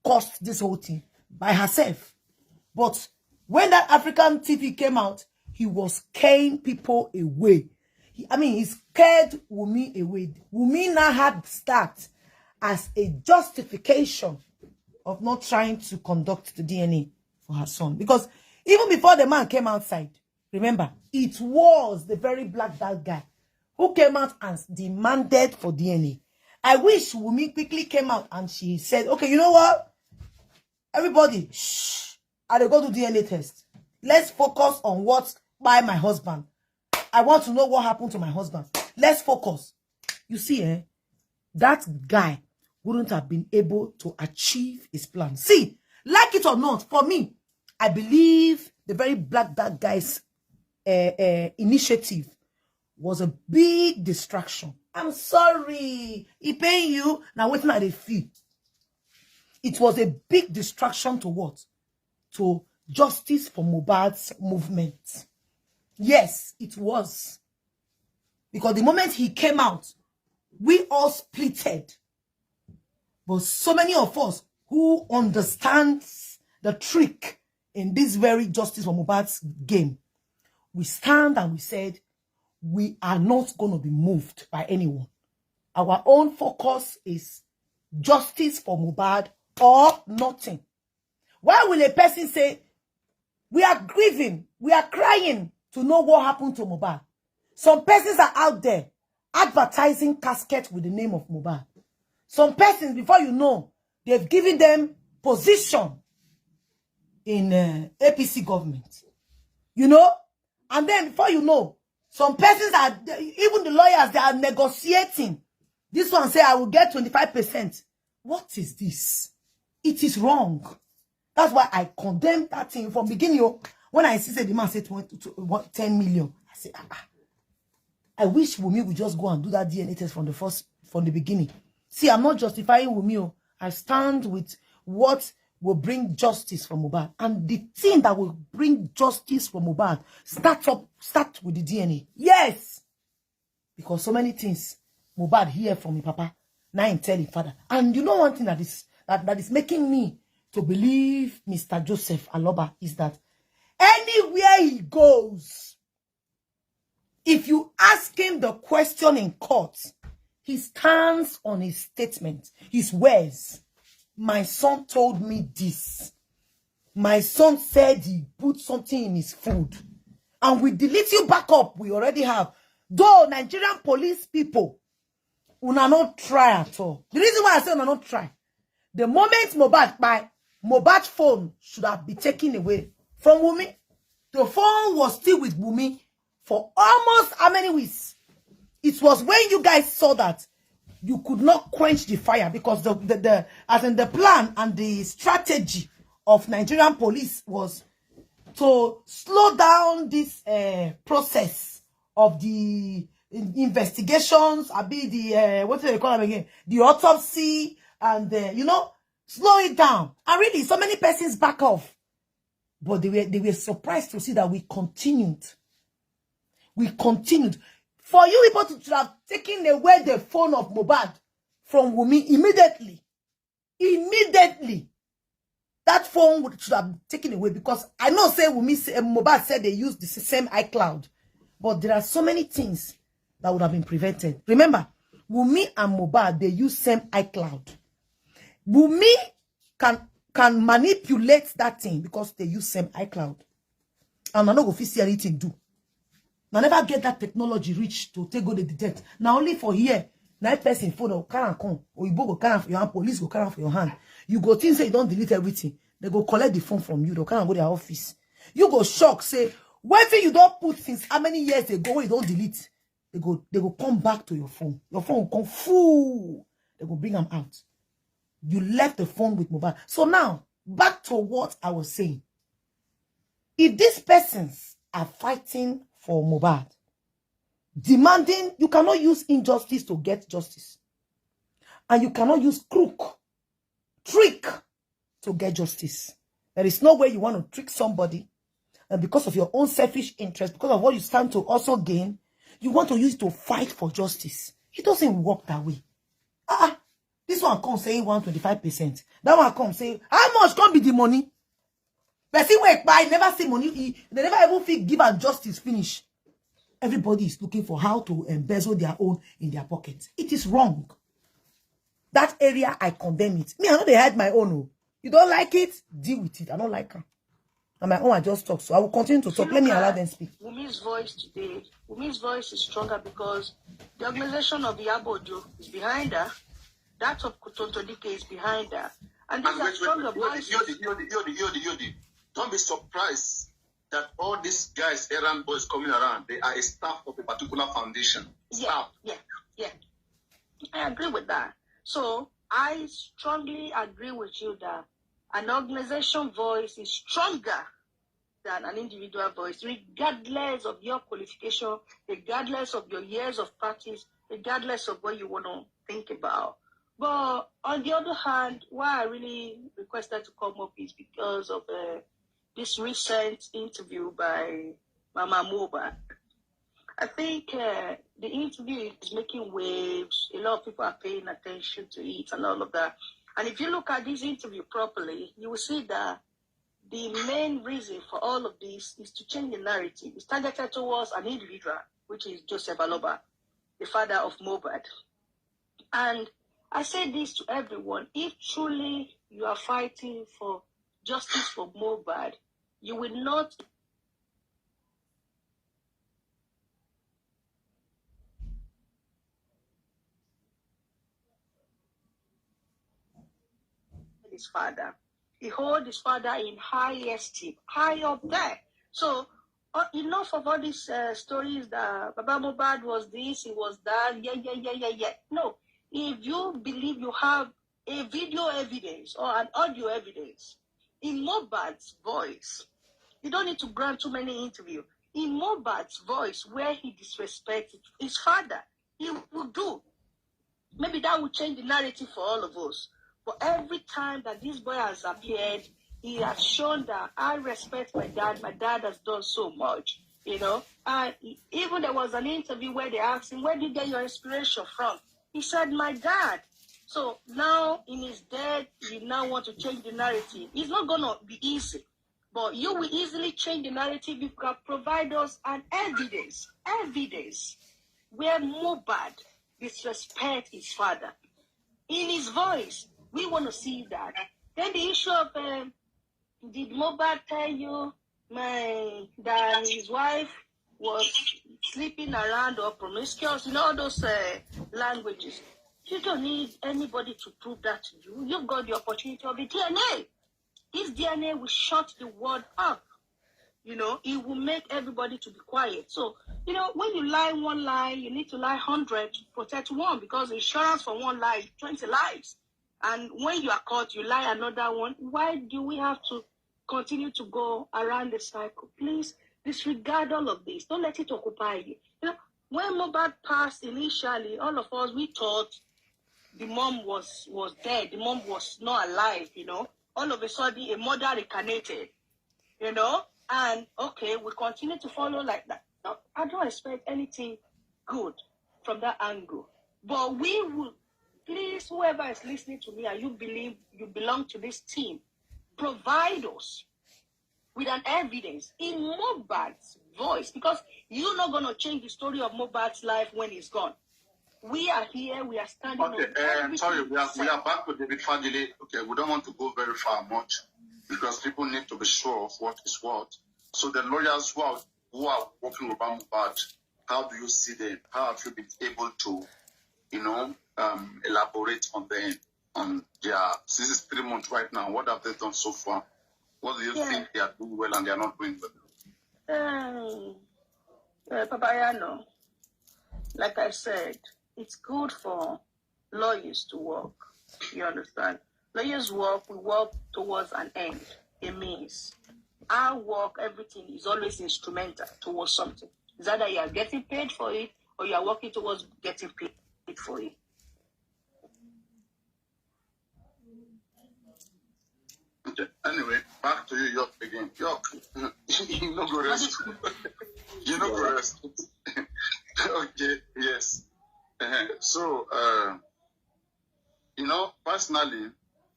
caused this whole thing by herself. But when that African TV came out, he was scaring people away. He scared Wunmi away. Wunmi now had that as a justification of not trying to conduct the DNA for her son. Because even before the man came outside, remember, it was the very black guy who came out and demanded for DNA. I wish Wunmi quickly came out and she said, okay, you know what? Everybody, shh, I'll go to DNA test. Let's focus on what's by my husband. I want to know what happened to my husband. Let's focus. You see, that guy wouldn't have been able to achieve his plan. See, like it or not, for me, I believe the very black guy's initiative was a big distraction. I'm sorry. He paying you. Now waiting at the fee. It was a big distraction to what? To justice for Mohbad's movement. Yes, it was. Because the moment he came out, we all splitted. But so many of us who understands the trick in this very justice for Mohbad's game, we stand and we said, we are not going to be moved by anyone. Our own focus is justice for Mohbad or nothing. Why will a person say, we are grieving, we are crying to know what happened to Mohbad? Some persons are out there advertising casket with the name of Mohbad. Some persons, before you know, they've given them position in APC government. You know? And then before you know, some persons are, even the lawyers, they are negotiating. This one say, I will get 25%. What is this? It is wrong. That's why I condemn that thing from beginning. When I see the man say 10 million, I say, I wish Wunmi would just go and do that DNA test from the beginning. See, I'm not justifying Wunmi. I stand with what will bring justice for Mohbad. And the thing that will bring justice for Mohbad start with the DNA. Yes. Because so many things Mohbad hear from his papa, now him tell his father. And you know one thing that is making me to believe Mr. Joseph Aloba is that anywhere he goes, if you ask him the question in court, he stands on his statement, his words. My son told me this. My son said he put something in his food. And with the little backup we already have, though Nigerian police people will not try at all. The reason why I say will not try, the moment Mohbad's phone should have been taken away from Wunmi. The phone was still with Wunmi for almost how many weeks? It was when you guys saw that you could not quench the fire, because the plan and the strategy of Nigerian police was to slow down this process of the investigations, what do they call them again? The autopsy, and slow it down. And really, so many persons back off. But they were surprised to see that we continued. We continued. For you people to have taken away the phone of Mohbad from Wunmi immediately. Immediately. That phone should have been taken away, because I know say Mohbad said they used the same iCloud. But there are so many things that would have been prevented. Remember, Wunmi and Mohbad, they use same iCloud. Wunmi can manipulate that thing because they use same iCloud. And I know if you see anything do. I never get that technology reach to take go to detect. Now only for here, 9 person phone or can come, or you go carry for your hand, police go carry for your hand. You go think say you don't delete everything. They go collect the phone from you. They can't go to their office. You go shock, say, what if you don't put since how many years ago you don't delete? They go come back to your phone. Your phone will come full. They go bring them out. You left the phone with Mohbad. So now, back to what I was saying. If these persons are fighting for Mohbad, demanding, you cannot use injustice to get justice. And you cannot use trick to get justice. There is no way you want to trick somebody, and because of your own selfish interest, because of what you stand to also gain, you want to use it to fight for justice. It doesn't work that way. This one comes saying 125%. That one comes saying, how much can be the money? But see, wait, I never see money. They never even feel give and justice finish. Everybody is looking for how to embezzle their own in their pockets. It is wrong. That area, I condemn it. Me, I know they had my own. You don't like it? Deal with it. I don't like her. And my own, I just talk. So I will continue to talk. Let me allow them speak. Wunmi's voice today, Wunmi's voice is stronger because the organization of Iyabo Ojo is behind her. That of Tonto Dike is behind her. And these are stronger voices. Yodi. Don't be surprised that all these guys, errand boys coming around, they are a staff of a particular foundation. Yeah. I agree with that. So I strongly agree with you that an organization voice is stronger than an individual voice, regardless of your qualification, regardless of your years of practice, regardless of what you want to think about. But on the other hand, why I really requested to come up is because of this recent interview by Mama Mohbad. I think the interview is making waves. A lot of people are paying attention to it and all of that. And if you look at this interview properly, you will see that the main reason for all of this is to change the narrative. It's targeted towards an individual, which is Joseph Aloba, the father of Mohbad. And I say this to everyone. If truly you are fighting for justice for Mohbad, you will not his father. He holds his father in high esteem, high up there. So enough of all these stories that Baba Mohbad was this, he was that, yeah. No, if you believe you have a video evidence or an audio evidence in Mohbad's voice, you don't need to grant too many interviews. In Mohbad's voice, where he disrespected his father, he will do. Maybe that will change the narrative for all of us. But every time that this boy has appeared, he has shown that I respect my dad. My dad has done so much, you know. And even there was an interview where they asked him, where did you get your inspiration from? He said, my dad. So now in his death, you now want to change the narrative. It's not going to be easy. But you will easily change the narrative if you can provide us an evidence where Mohbad disrespect his father. In his voice, we want to see that. Then the issue of, did Mohbad tell you that his wife was sleeping around or promiscuous? You know, all those languages. You don't need anybody to prove that to you. You've got the opportunity of the DNA. This DNA will shut the world up. You know, it will make everybody to be quiet. So, you know, when you lie one lie, you need to lie 100 to protect one, because insurance for one lie is 20 lives. And when you are caught, you lie another one. Why do we have to continue to go around the cycle? Please disregard all of this. Don't let it occupy you. You know, when Mohbad passed initially, all of us, we thought the mom was dead. The mom was not alive, you know. All of a sudden, a mother reincarnated, you know. And, okay, we continue to follow like that. No, I don't expect anything good from that angle. But we will, please please, whoever is listening to me and you believe you belong to this team, provide us with an evidence in Mohbad's voice, because you're not going to change the story of Mohbad's life when he's gone. We are here, we are standing Okay, on sorry, we are back with David Fadele. Okay, we don't want to go very far much because people need to be sure of what is what. So the lawyers who are working with Mohbad, how do you see them? How have you been able to, elaborate on them, on their, this is 3 months right now. What have they done so far? What do you think they are doing well and they are not doing well? Papa Yano, like I said, it's good for lawyers to work. You understand? Lawyers work, we work towards an end, a means. Our work, everything is always instrumental towards something. It's either you are getting paid for it or you are working towards getting paid for it. Okay. Anyway, back to you, York again. York, you know go rest. You know go rest. Okay, yes. So, personally,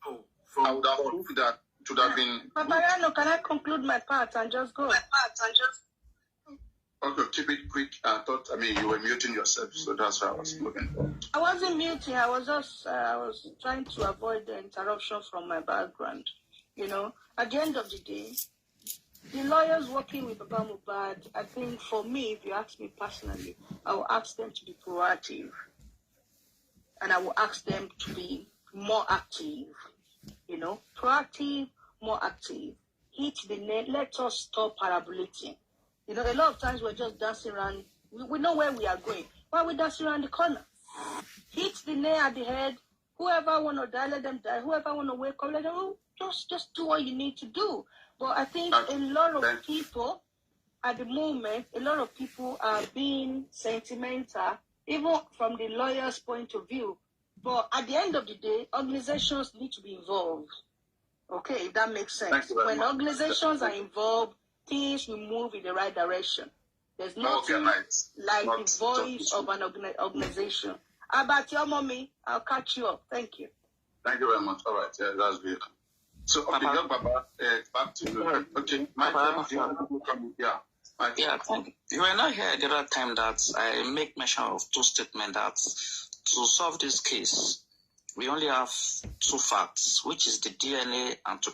I would have hoped that it would have been. Papa Yano, can I conclude my part and just go? Okay, keep it quick. You were muting yourself, so that's why I was moving. I wasn't muting. I was trying to avoid the interruption from my background. At the end of the day, the lawyers working with Baba Mohbad, I think for me, if you ask me personally, I will ask them to be proactive. And I will ask them to be more active. Proactive, more active. Hit the net. Let us stop parabolating. A lot of times we're just dancing around. We know where we are going. Why are we dancing around the corner? Hit the nail at the head. Whoever want to die, let them die. Whoever want to wake up, let them just do what you need to do. But I think a lot of people at the moment, a lot of people are being sentimental, even from the lawyer's point of view. But at the end of the day, organizations need to be involved. Okay, if that makes sense. When organizations are involved, things will move in the right direction. There's nothing like the voice of an organization. How about your mommy? I'll catch you up. Thank you. Thank you very much. All right, yeah, that's good. So, okay, Baba, back to you. Okay, Michael, Yeah, thank you. You were not here the other time that I make mention of two statements that to solve this case, we only have two facts, which is the DNA and to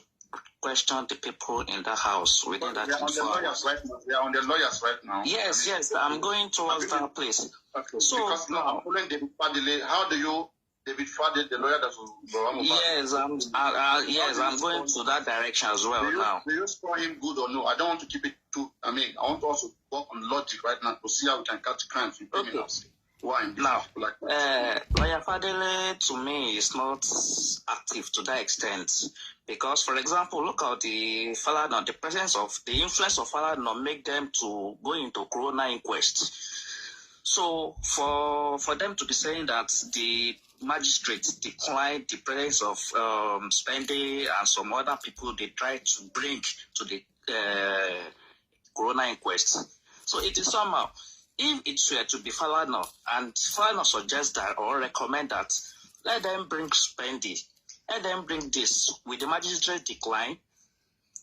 question the people in the house within that 24 hours. We are on the lawyers right now. Yes, I'm going towards that place. Okay, so because now I'm following David Fadele. How do you, David Fadele, the lawyer that will Yes, I'm going to that direction as well now. Do you score him good or no? I don't want to keep it too. I want to also work on logic right now to see how we can catch crimes in criminals. Why? Now, Lawyer Fadele to me is not active to that extent because, for example, look at the Falana, the presence of the influence of Falana make them to go into Corona inquest. So for them to be saying that the magistrate declined the presence of Spendi and some other people they tried to bring to the Corona inquest. So it is somehow, if it were to be Falana, and Falana suggests that or recommend that, let them bring Spendi, let them bring this with the magistrate decline.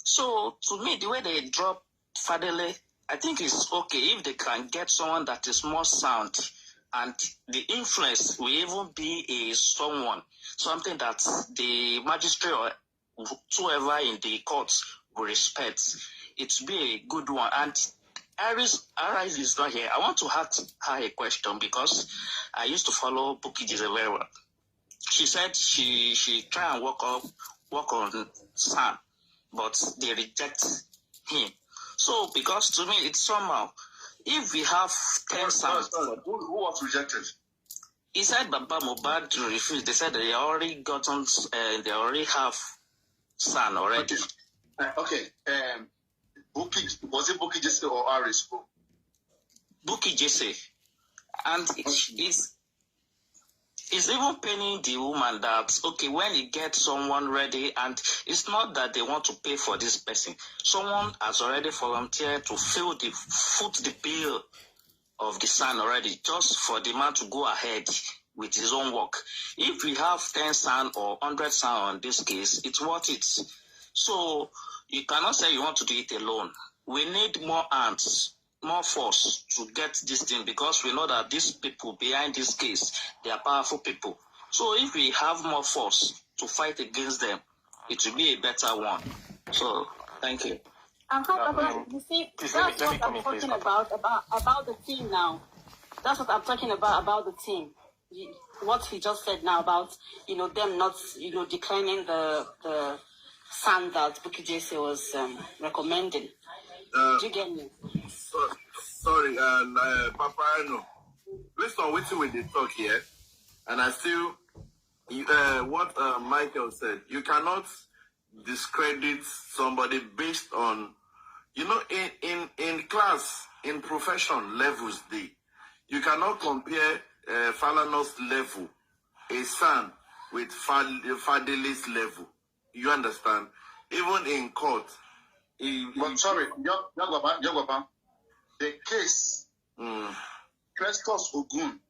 So to me, the way they drop Fadele, I think it's okay if they can get someone that is more sound and the influence will even be something that the magistrate or whoever in the courts will respect. It will be a good one. And Iris is not here. I want to ask her a question because I used to follow Bukky Jesse very well. She said she try and work on Sam, but they reject him. So, because to me, it's somehow, if we have 10 sons... Who was rejected? He said Baba Mohbad refused. They said they already they already have son already. Okay. Was it Bukky Jesse or Iris? Bukky Jesse. And it's even paining the woman that, okay, when you get someone ready, and it's not that they want to pay for this person. Someone has already volunteered to foot the bill of the son already, just for the man to go ahead with his own work. If we have 10 sound or 100 sound on this case, it's worth it. So you cannot say you want to do it alone. We need more hands, more force to get this thing, because we know that these people behind this case, they are powerful people. So if we have more force to fight against them, it will be a better one. So thank you. You see, that's what I'm talking about the team now. That's what I'm talking about the team. What he just said now about, them not, declining the sand that Bukky Jesse was recommending. Do you get me? Sorry, Papa, I know. Listen, waiting with the talk here, and I still, what Michael said, you cannot discredit somebody based on, in class, in profession levels, you cannot compare Falana's level, a son, with Fadele's level. You understand? Even in court. But sorry, Yagwaba, the case, Festus Ogun,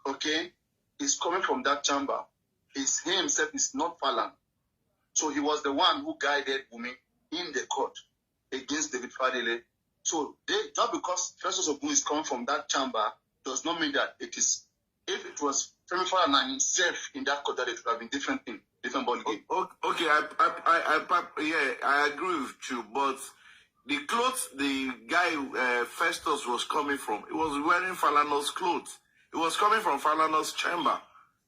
okay, is coming from that chamber. He himself is not Falan. So he was the one who guided Wunmi in the court against David Fadele. So just because Festus Ogun is coming from that chamber does not mean that it is. If it was Femi Falana himself in that court, that it would have been different thing, different ball game. Okay, I agree with you, but the clothes the guy Festus was coming from, he was wearing Falana's clothes. It was coming from Falana's chamber.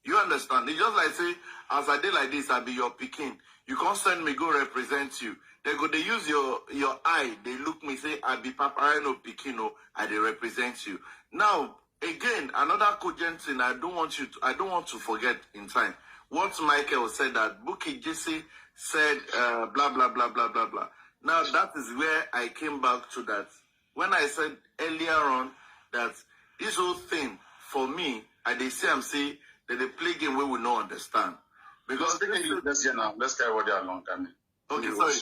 You understand? It's just like say, as I did like this, I be your Pekin. You can't send me go represent you. They use your eye. They look me say I be Paparino Pekino. I they represent you. Now again, another cogent thing. I don't want to forget in time what Michael said, that Bukky Jesse said blah blah blah blah blah blah. Now that is where I came back to that. When I said earlier on that this whole thing for me, I'm saying that they play game we will not understand. Because let's carry what they are long. Okay, sorry.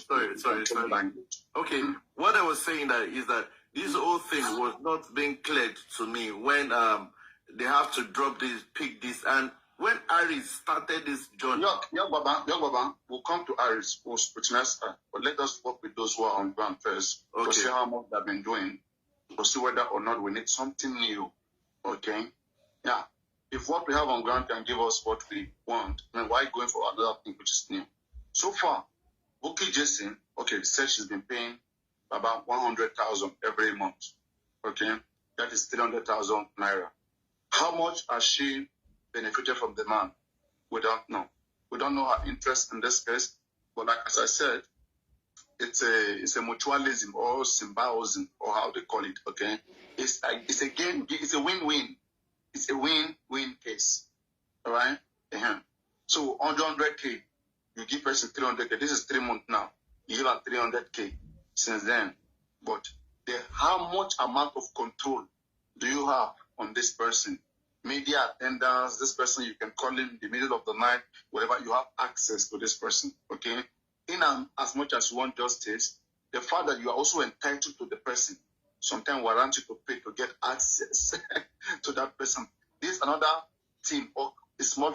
Okay, what I was saying is that this whole thing was not being cleared to me when they have to drop this, pick this, and when Aris started this journey. Baba, we'll come to Aris post trimester, but let us work with those who are on ground first to see how much they've been doing, to see whether or not we need something new. Okay? Yeah. If what we have on ground can give us what we want, then why going for another thing which is new? So far, Bukky Jesse, said she's been paying about 100,000 every month. Okay, that is 300,000 naira. How much has she benefited from the man? We don't know. We don't know her interest in this case. But like as I said, it's a mutualism or symbiosis or how they call it. Okay, it's a win-win. It's a win-win case. All right. So 100K, you give person 300K. This is 3 months now. You give her 300K since then. But how much amount of control do you have on this person? Media attendance, this person, you can call him in the middle of the night, wherever you have access to this person. Okay? As much as you want justice, the fact that you are also entitled to the person sometimes warrant you to pay to get access to that person. This is another team or a small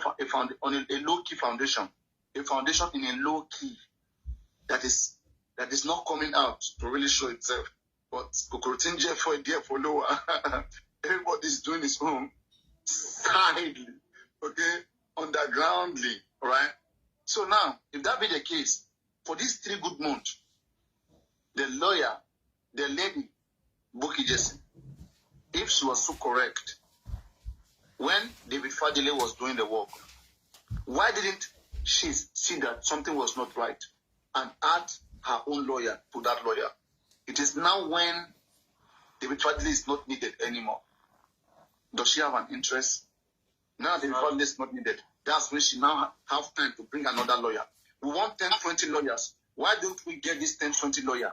on a low-key foundation. A foundation in a low key that is not coming out to really show itself. But Kokorotinje for a dear follower. Everybody's doing his own sidely, okay, undergroundly, all right? So now, if that be the case, for these 3 good months, the lawyer, the lady, Bukky Jesse, if she was so correct, when David Fadele was doing the work, why didn't she see that something was not right and add her own lawyer to that lawyer? It is now when David Fadele is not needed anymore. Does she have an interest? Now David Fadele is not needed. That's when she now have time to bring another lawyer. We want 10, 20 lawyers. Why don't we get this 10, 20 lawyer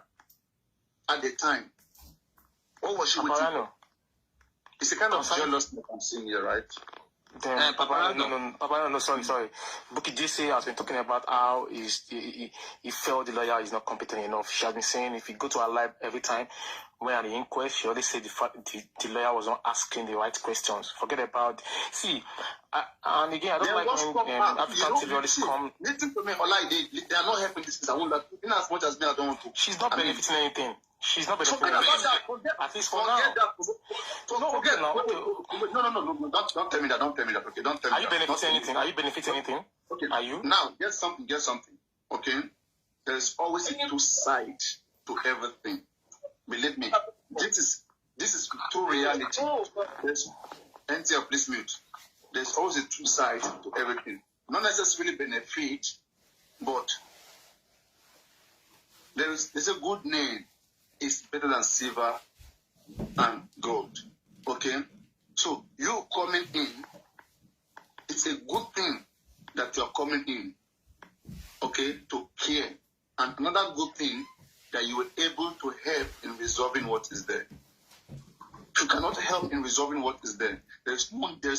at the time? What was she waiting for? It's a kind of jealousy that I'm seeing here, right? Then, Papa, no, sorry. Bukky Jesse has been talking about how he felt the lawyer is not competent enough. She has been saying if you go to her live every time, when at the inquest, she always said the lawyer was not asking the right questions. Forget about, and again, I don't like when African TV always come. Listen to me, they are not helping this. I won't that, in as much as me, I don't want to. She's not benefiting anything. She's not benefiting anything. At least for now. No. Don't tell me that. Okay, don't tell me. Are you benefiting anything? Are you benefiting anything? Okay. Are you? Now, get something. Okay. There's always two sides to everything. Believe me. This is true reality. There's NTL, please mute. There's always a two sides to everything. Not necessarily benefit, but there's a good name. It's better than silver and gold. Okay? So you coming in, it's a good thing that you're coming in, okay, to care. And another good thing that you were able to help in resolving what is there. If you cannot help in resolving what is there, there's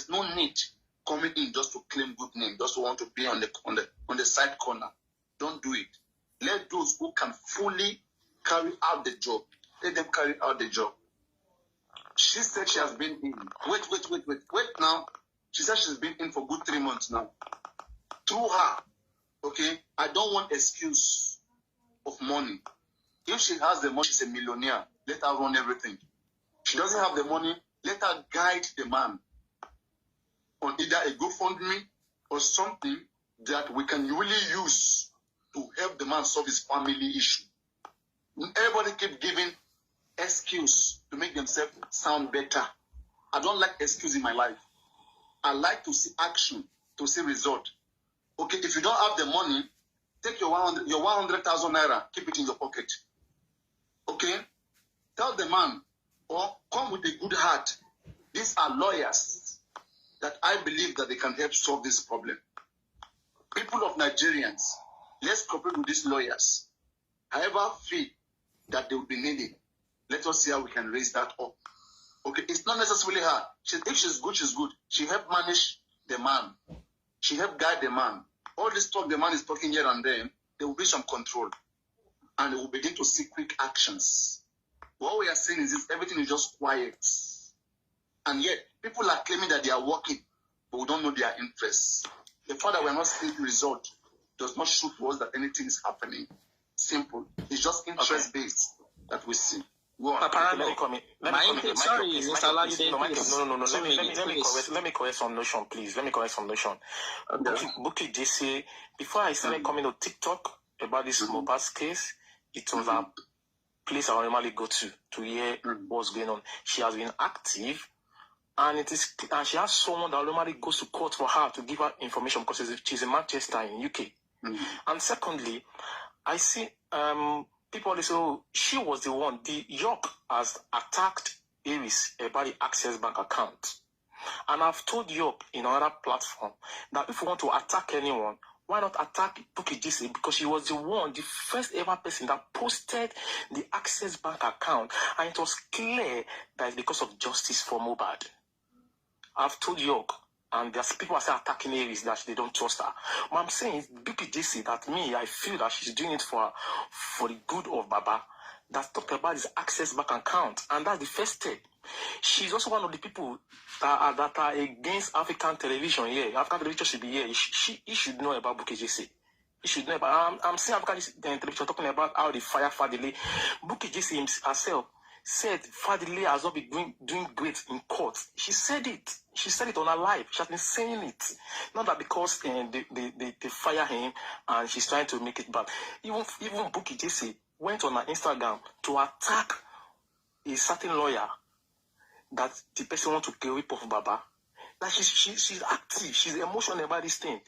no need coming in just to claim good name, just to want to be on the side corner. Don't do it. Let those who can fully carry out the job, let them carry out the job. She said she has been in. Wait now. She said she's been in for good 3 months now. Through her, okay, I don't want excuse of money. If she has the money, she's a millionaire. Let her run everything. She doesn't have the money, let her guide the man on either a GoFundMe or something that we can really use to help the man solve his family issue. Everybody keep giving excuse to make themselves sound better. I don't like excuse in my life. I like to see action, to see result. Okay, if you don't have the money, take your 100,000 naira, keep it in your pocket. Okay, tell the man or come with a good heart. These are lawyers that I believe that they can help solve this problem. People of Nigerians, let's cooperate with these lawyers. However fee that they will be needed, let us see how we can raise that up. Okay, it's not necessarily her. If she's good, she's good. She helped manage the man. She helped guide the man. All this talk the man is talking here and there, there will be some control. And they will begin to see quick actions. What we are saying is this, everything is just quiet. And yet, people are claiming that they are working, but we don't know their interests. The fact that we are not seeing the result does not show to us that anything is happening. Simple. It's just interest-based that we see. Go on. Let me comment. Sorry, Mr. Olajide. No. Let me correct some notion, please. Bukky Jesse, before I started coming to TikTok about this Mohbad's case, it was a place I normally go to hear what's going on. She has been active, and she has someone that normally goes to court for her to give her information because she's in Manchester in UK. And secondly, I see people always say she was the one. The York has attacked Aries about the Access Bank account, and I've told York in another platform that if you want to attack anyone, why not attack Bukky Jesse? Because she was the first ever person that posted the Access Bank account, and it was clear that it's because of justice for Mohbad. I've told York, and there's people are still attacking Aries that they don't trust her. What I'm saying is Bukky Jesse, that I feel that she's doing it for the good of Baba, that talked about his Access Bank account, and that's the first step. She's also one of the people that are against African television here. African television should be here. He should know about Bukky Jesse. He should know about. I'm seeing African television talking about how they fire Fadile. Bukky Jesse herself said Fadile has not been doing great in court. She said it. She said it on her live. She has been saying it. Not that because they fire him and she's trying to make it bad. Even Bukky Jesse went on her Instagram to attack a certain lawyer that the person wants to get rip off Baba. Like she's active. She's emotional about this thing.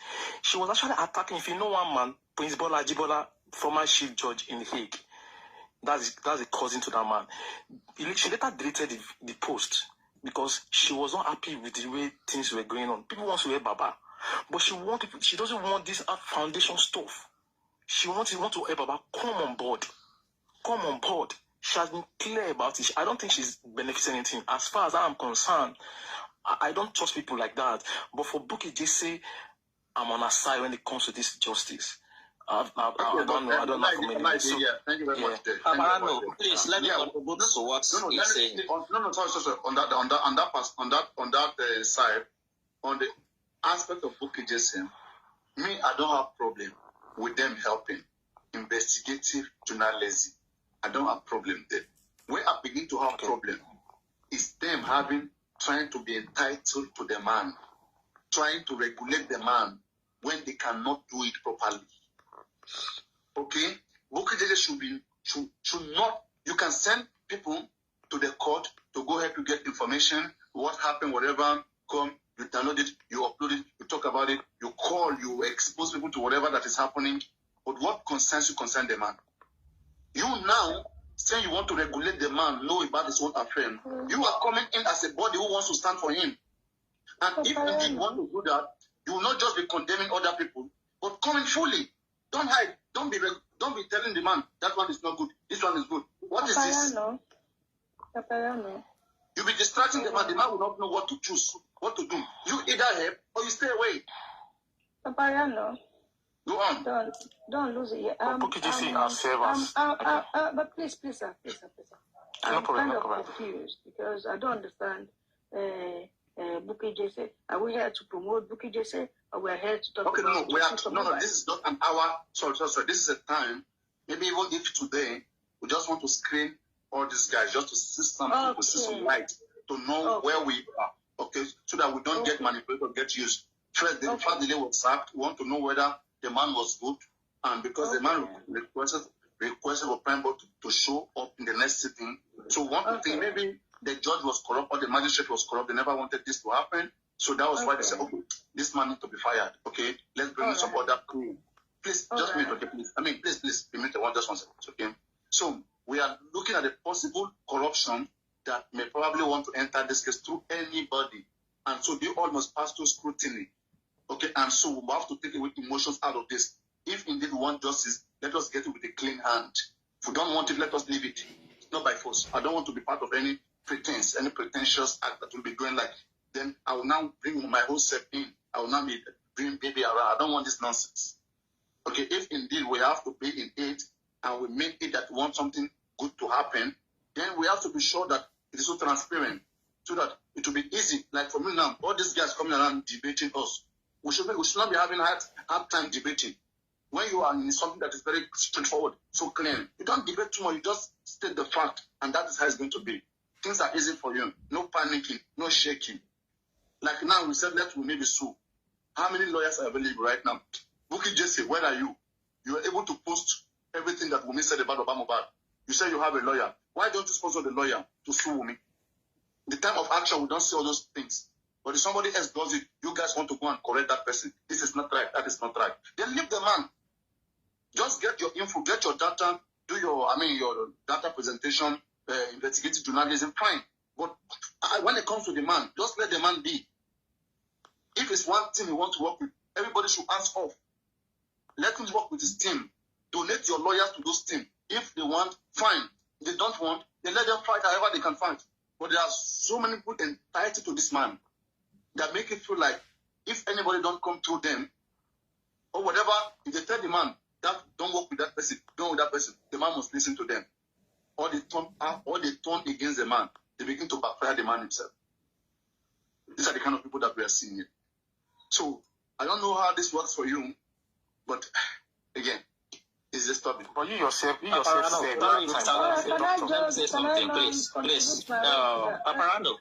She was actually attacking, if you know one man, Prince Bola Ajibola, former chief judge in The Hague. That's a cousin to that man. She later deleted the post because she was not happy with the way things were going on. People want to hear Baba, but she doesn't want this foundation stuff. She wants to hear Baba come on board. Come on board. She has been clear about it. I don't think she's benefiting anything. As far as I'm concerned, I don't trust people like that. But for Bukky Jesse, I'm on her side when it comes to this justice. I don't know for many. So, thank you very much. Paparano, please let me contribute to what you're saying. Sorry. On that side, on the aspect of Bukky Jesse, me, I don't have problem with them helping investigative journalism. I don't have problem there. Where I begin to have problem is them trying to be entitled to the man, trying to regulate the man when they cannot do it properly. Okay, Bukky Jesse should not. You can send people to the court to go ahead to get information, what happened, whatever. Come, you download it, you upload it, you talk about it, you call, you expose people to whatever that is happening. But what concerns you concern the man. You now saying you want to regulate the man, know about his own affair. You are coming in as a body who wants to stand for him. And if indeed you want to do that, you will not just be condemning other people, but coming fully. Don't hide. Don't be telling the man that one is not good. This one is good. What is this? You'll be distracting the man. The man will not know what to choose, what to do. You either help or you stay away. Papayano. Go on. Don't lose it. Bukky Jesse ourselves. But please, sir. I'm kind of confused because I don't understand. Bukky Jesse. Are we here to promote Bukky Jesse, or we are here to talk about? No. This is not an hour. Sorry. This is a time. Maybe even if today we just want to screen all these guys, just to see something, to see some light, to know where we are. Okay, so that we don't get manipulated or get used. First, the fact delay was sacked. We want to know whether the man was good, and because the man requested for Prime Board to show up in the next sitting. So one to think maybe the judge was corrupt or the magistrate was corrupt. They never wanted this to happen. So that was why they said, okay, this man needs to be fired. Okay, let's bring in some other crew. Please, just wait, okay, please. Please, be minute, just 1 second, okay? So we are looking at the possible corruption that may probably want to enter this case through anybody. And so they all must pass through scrutiny. Okay, and so we have to take away emotions out of this. If indeed we want justice, let us get it with a clean hand. If we don't want it, let us leave it. It's not by force. I don't want to be part of any pretense, any pretentious act that will be going like, then I will now bring my whole self in. I will now bring baby around. I don't want this nonsense. Okay, if indeed we have to be in it and we make it that we want something good to happen, then we have to be sure that it is so transparent so that it will be easy. Like for me now, all these guys coming around debating us. We should not be having hard time debating. When you are in something that is very straightforward, so clear, you don't debate too much, you just state the fact, and that is how it's going to be. Things are easy for you. No panicking, no shaking. Like now, we said we maybe sue. How many lawyers are available right now? Bukky Jesse, where are you? You are able to post everything that Wunmi said about Baba Mohbad. You say you have a lawyer. Why don't you sponsor the lawyer to sue Wunmi? The time of action, we don't see all those things. But if somebody else does it, you guys want to go and correct that person. This is not right. That is not right. Then leave the man. Just get your info, get your data, do your data presentation, investigative journalism, fine. But when it comes to the man, just let the man be. If it's one team you want to work with, everybody should hands off. Let him work with his team. Donate your lawyers to those teams. If they want, fine. If they don't want, then let them fight however they can fight. But there are so many people entitled to this man that make it feel like if anybody don't come through them or whatever, if they tell the man that don't work with that person, don't with that person, the man must listen to them. Or they turn against the man. They begin to backfire the man himself. These are the kind of people that we are seeing here. So I don't know how this works for you, but again, it's just topic. But you yourself said. Say something, please. Paparano.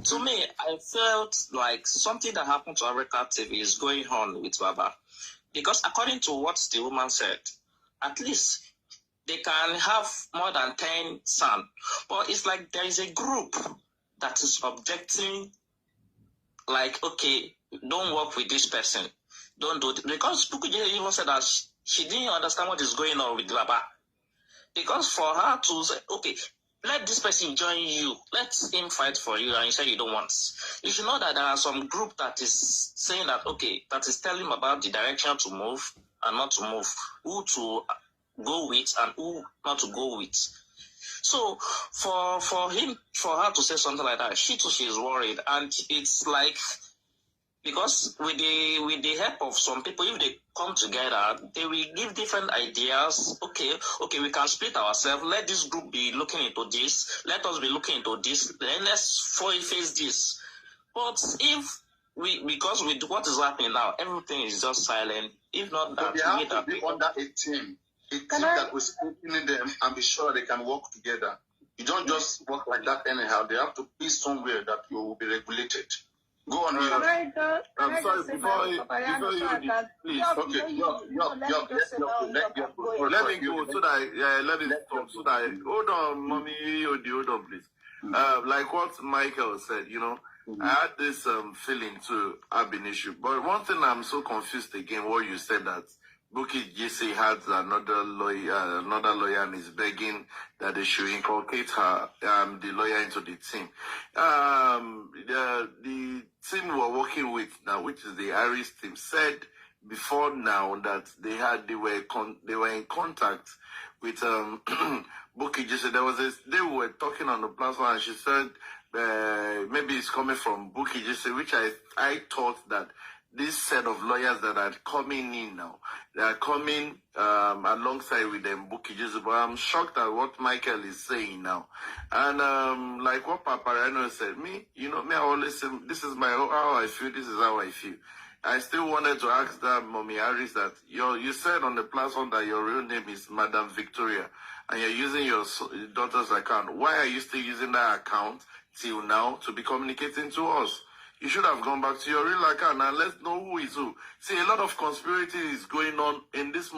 To me, I felt like something that happened to Africa TV is going on with Baba. Because according to what the woman said, at least they can have more than 10 sons. But it's like there is a group that is objecting, like, okay, don't work with this person. Don't do it. Because Bukky Jesse even said that she didn't understand what is going on with Baba. Because for her to say, okay, let this person join you. Let him fight for you. And you say you don't want. You should know that there are some group that is saying that, okay, that is telling about the direction to move and not to move. Who to go with and who not to go with. So for her to say something like that, she's worried, and it's like, because with the help of some people, if they come together, they will give different ideas. Okay, we can split ourselves. Let this group be looking into this. Let us be looking into this. Then let's face this. But if because with what is happening now, everything is just silent. If not that, they have to be under a team that will strengthen them and be sure they can work together. You don't just work like that anyhow. They have to be somewhere that you will be regulated. Go on, you. I'm sorry, before you please. Okay, Let me go so that let me talk so that hold on, mommy, hold on, please. Like what Michael said, I had this feeling to have an issue. But one thing I'm so confused again, what you said that Bukky Jesse had another lawyer and is begging that they should inculcate her, the lawyer into the team. The team we're working with now, which is the Harris team, said before now that they were in contact with Bukky Jesse. They were talking on the platform, and she said maybe it's coming from Bukky Jesse, which I thought that this set of lawyers that are coming in now, they are coming alongside with them, Bukky Jesse. But I'm shocked at what Michael is saying now. And like what Paparano said, I always say, this is how I feel, this is how I feel. I still wanted to ask that Mommy Harris that you said on the platform that your real name is Madam Victoria, and you're using your daughter's account. Why are you still using that account till now to be communicating to us? You should have gone back to your real account and let's know who is who. See, a lot of conspiracy is going on in this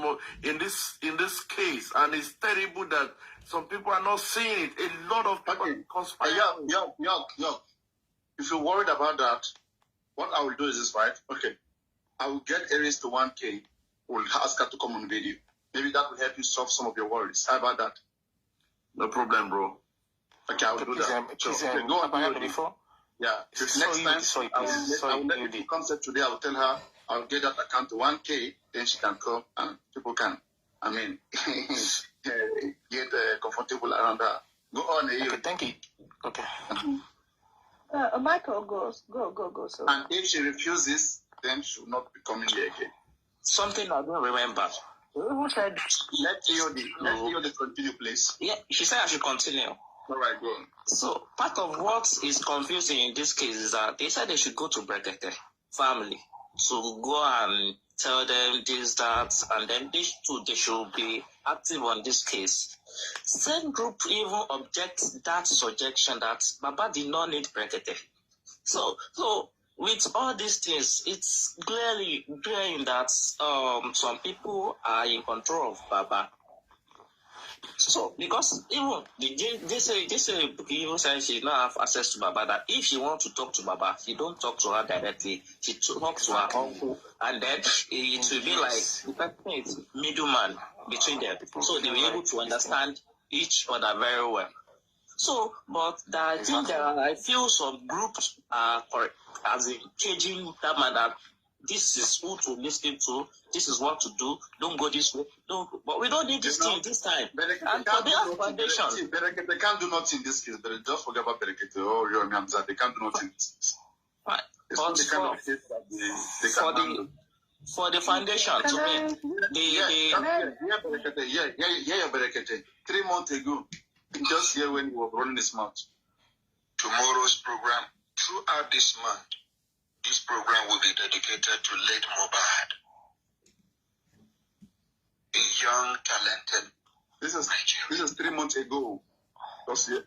case, and it's terrible that some people are not seeing it. A lot of people conspire. If you're worried about that, what I will do is this, right? Okay, I will get Aries to 1K. We'll ask her to come on video. Maybe that will help you solve some of your worries. How about that? No problem, bro. Okay, I will do that. Go on before. Yeah. Next time, I will let the concept today. I will tell her I'll get that account to 1K. Then she can come and people can, get comfortable around her. Go on, okay, thank you. Okay. Michael goes. Go. So. And if she refuses, then she will not be coming here again. Something I don't remember. Who said? Let you continue, please. Yeah, she said I should continue. All right, go on. So part of what is confusing in this case is that they said they should go to Brekete family to go and tell them this, that, and then they should be active on this case. Same group even objects that suggestion that Baba did not need Brekete. So with all these things, it's clearly clear that some people are in control of Baba. So, because even they say even say she don't have access to Baba, that if she wants to talk to Baba, she don't talk to her directly. She talks to her uncle, and then it will be like the person is middleman between them, so they will be able to understand each other very well. So, but I think I feel some groups are correct as in changing that man that this is who to listen to, this is what to do, don't go this way, but we don't need this thing this time. And for their foundation. They can't do nothing in this case, but just forget about Berekete. Oh, your Namza, they can't do nothing. Right. But for the foundation, to me, Berekete. 3 months ago, just here when you were running this month. Tomorrow's program, throughout this month, this program will be dedicated to late Mohbad, a young, talented Nigerian. This is 3 months ago. Just here.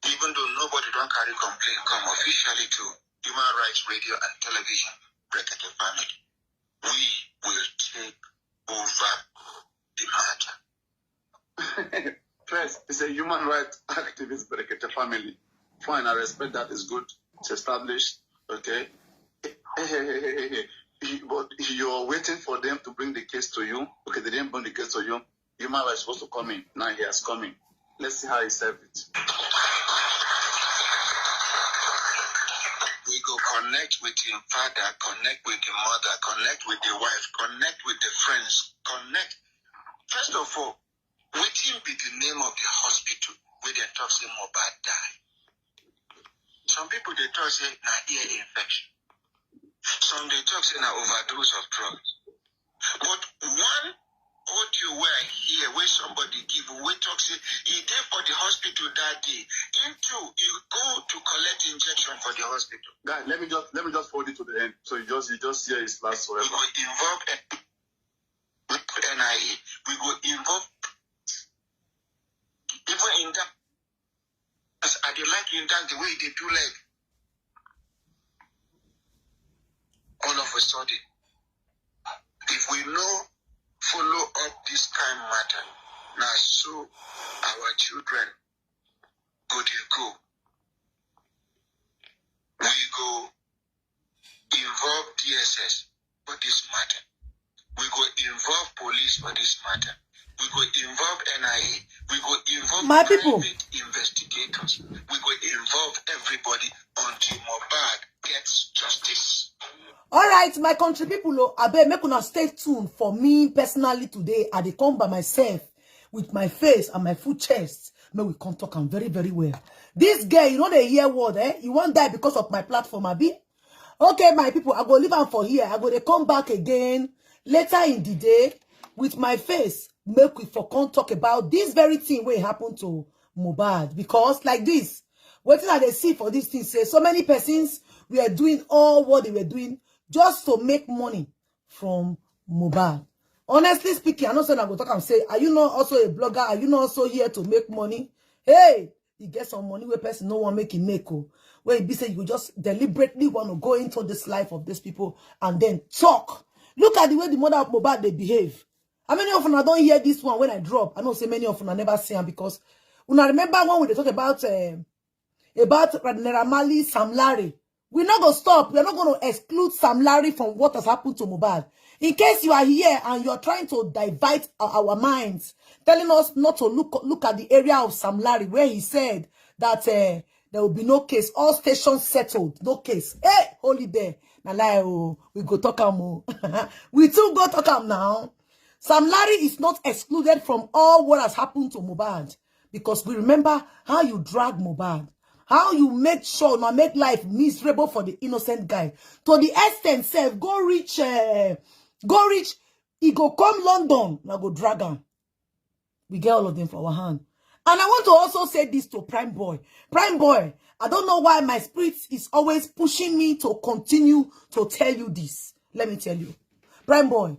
Even though nobody don't carry complaint, come officially to Human Rights Radio and Television, Brekete family. We will take over the matter. First, it's a human rights activist, Brekete family. Fine, I respect that. It's good. It's established. Okay. But you're waiting for them to bring the case to you. Okay, they didn't bring the case to you. Human rights supposed to come in. Now he has come in. Let's see how he served it. We go connect with your father, connect with the mother, connect with the wife, connect with the friends, connect. First of all, Waiting be the name of the hospital where they talk say Mohbad die. Some people they talk say na ear infection. Some they talk say na overdose of drugs. But one audio where I hear where somebody give away talk say he there for the hospital that day. Into you go to collect injection for the hospital. Guy, let me just hold it to the end. So you just hear his last forever. We go involve NIA. We go involve even in that. I dey like in that the way they do leg. All of a sudden, if we no follow up this kind matter, now so our children go dey go. We go involve DSS for this matter. We go involve police for this matter. We go involve NIA. We go involve my people, investigators. We go involve everybody until Mohbad gets justice. all right, my country people, I beg make una stay tuned for me personally today. I dey come by myself with my face and my full chest. May we come talk am very, very well. This girl, you know the hear word, eh? You won't die because of my platform, abi? Okay, my people, I go leave am for here. I go dey come back again later in the day with my face. Make we for come talk about this very thing wey happen to Mohbad, because like this, what I dey see for this thing say so many persons were doing all what they were doing just to make money from Mohbad. Honestly speaking, I know saying I go talk and say, are you not also a blogger? Are you not also here to make money? Hey, you get some money where person no one make it make, where it be say you just deliberately want to go into this life of these people and then talk. Look at the way the mother of Mohbad they behave. How many of you don't hear this one when I drop? I know say many of you never see them, because when I remember when we talk about Naira Marley, Sam Larry, we're not going to stop. We're not going to exclude Sam Larry from what has happened to Mohbad. In case you are here and you're trying to divert our minds, telling us not to look at the area of Sam Larry where he said that there will be no case, all stations settled, no case. Hey, hold it there. Now, like, we go talk am. We too go talk am now. Sam Larry is not excluded from all what has happened to Mohbad, because we remember how you drag Mohbad, how you make sure not make life miserable for the innocent guy. To the extent, self go reach, he go come London, now go drag him. We get all of them for our hand. And I want to also say this to Prime Boy. Prime Boy, I don't know why my spirit is always pushing me to continue to tell you this. Let me tell you. Prime Boy,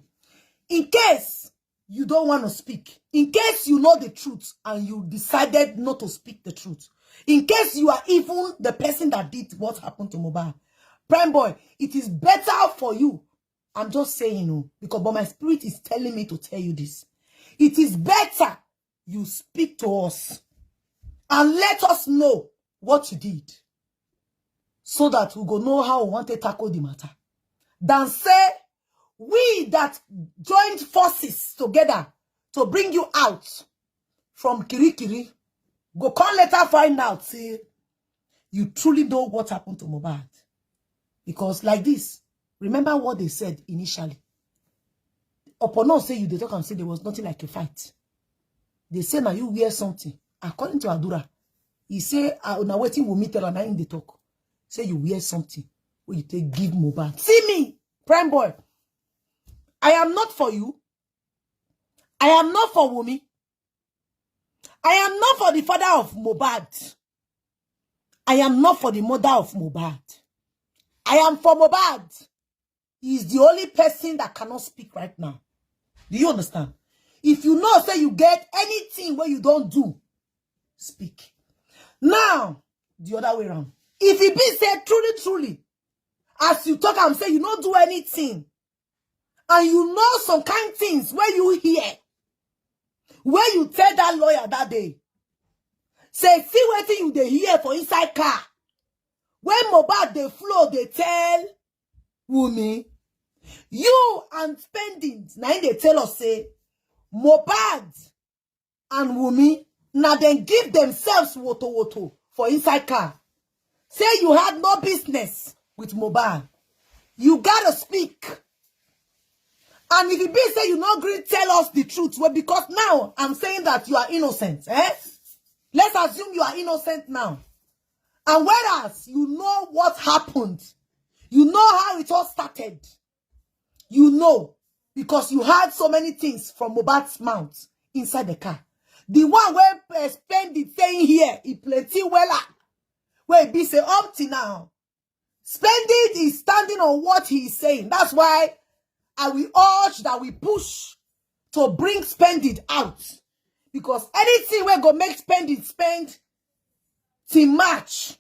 in case you don't want to speak, in case you know the truth and you decided not to speak the truth, in case you are even the person that did what happened to Mohbad, Prime Boy, it is better for you. I'm just saying, because but my spirit is telling me to tell you this. It is better you speak to us and let us know what you did, so that we go know how we want to tackle the matter, than say we that joined forces together to bring you out from Kirikiri go come later find out, say, you truly know what happened to Mohbad. Because like this, remember what they said initially. Upon say you, they talk and say there was nothing like a fight. They say now you wear something. According to Adura, he say, now waiting will meet her and in the talk. Say you wear something where you take give Mohbad. See me, Prime Boy. I am not for you. I am not for Wumi. I am not for the father of Mohbad. I am not for the mother of Mohbad. I am for Mohbad. He is the only person that cannot speak right now. Do you understand? If you know, say you get anything where you don't do, speak. Now, the other way around. If it be said truly, as you talk and say you don't do anything, and you know some kind of things where you hear, where you tell that lawyer that day, say, see what thing you dey hear for inside car. When Mohbad they flow, they tell Wumi, you and spending, now they tell us, say, Mohbad and Wumi, now then give themselves woto for inside car. Say you had no business with Mohbad. You gotta speak. And if it be say you not agree, tell us the truth. Well, because now I'm saying that you are innocent. Let's assume you are innocent now. And whereas you know what happened, you know how it all started. You know, because you heard so many things from Mohbad's mouth inside the car. The one where Splendid saying here, he plenty well. Where it be say up to now. Splendid is standing on what he is saying. That's why I will urge that we push to bring Splendid out. Because anything we're going to make Splendid spend till March.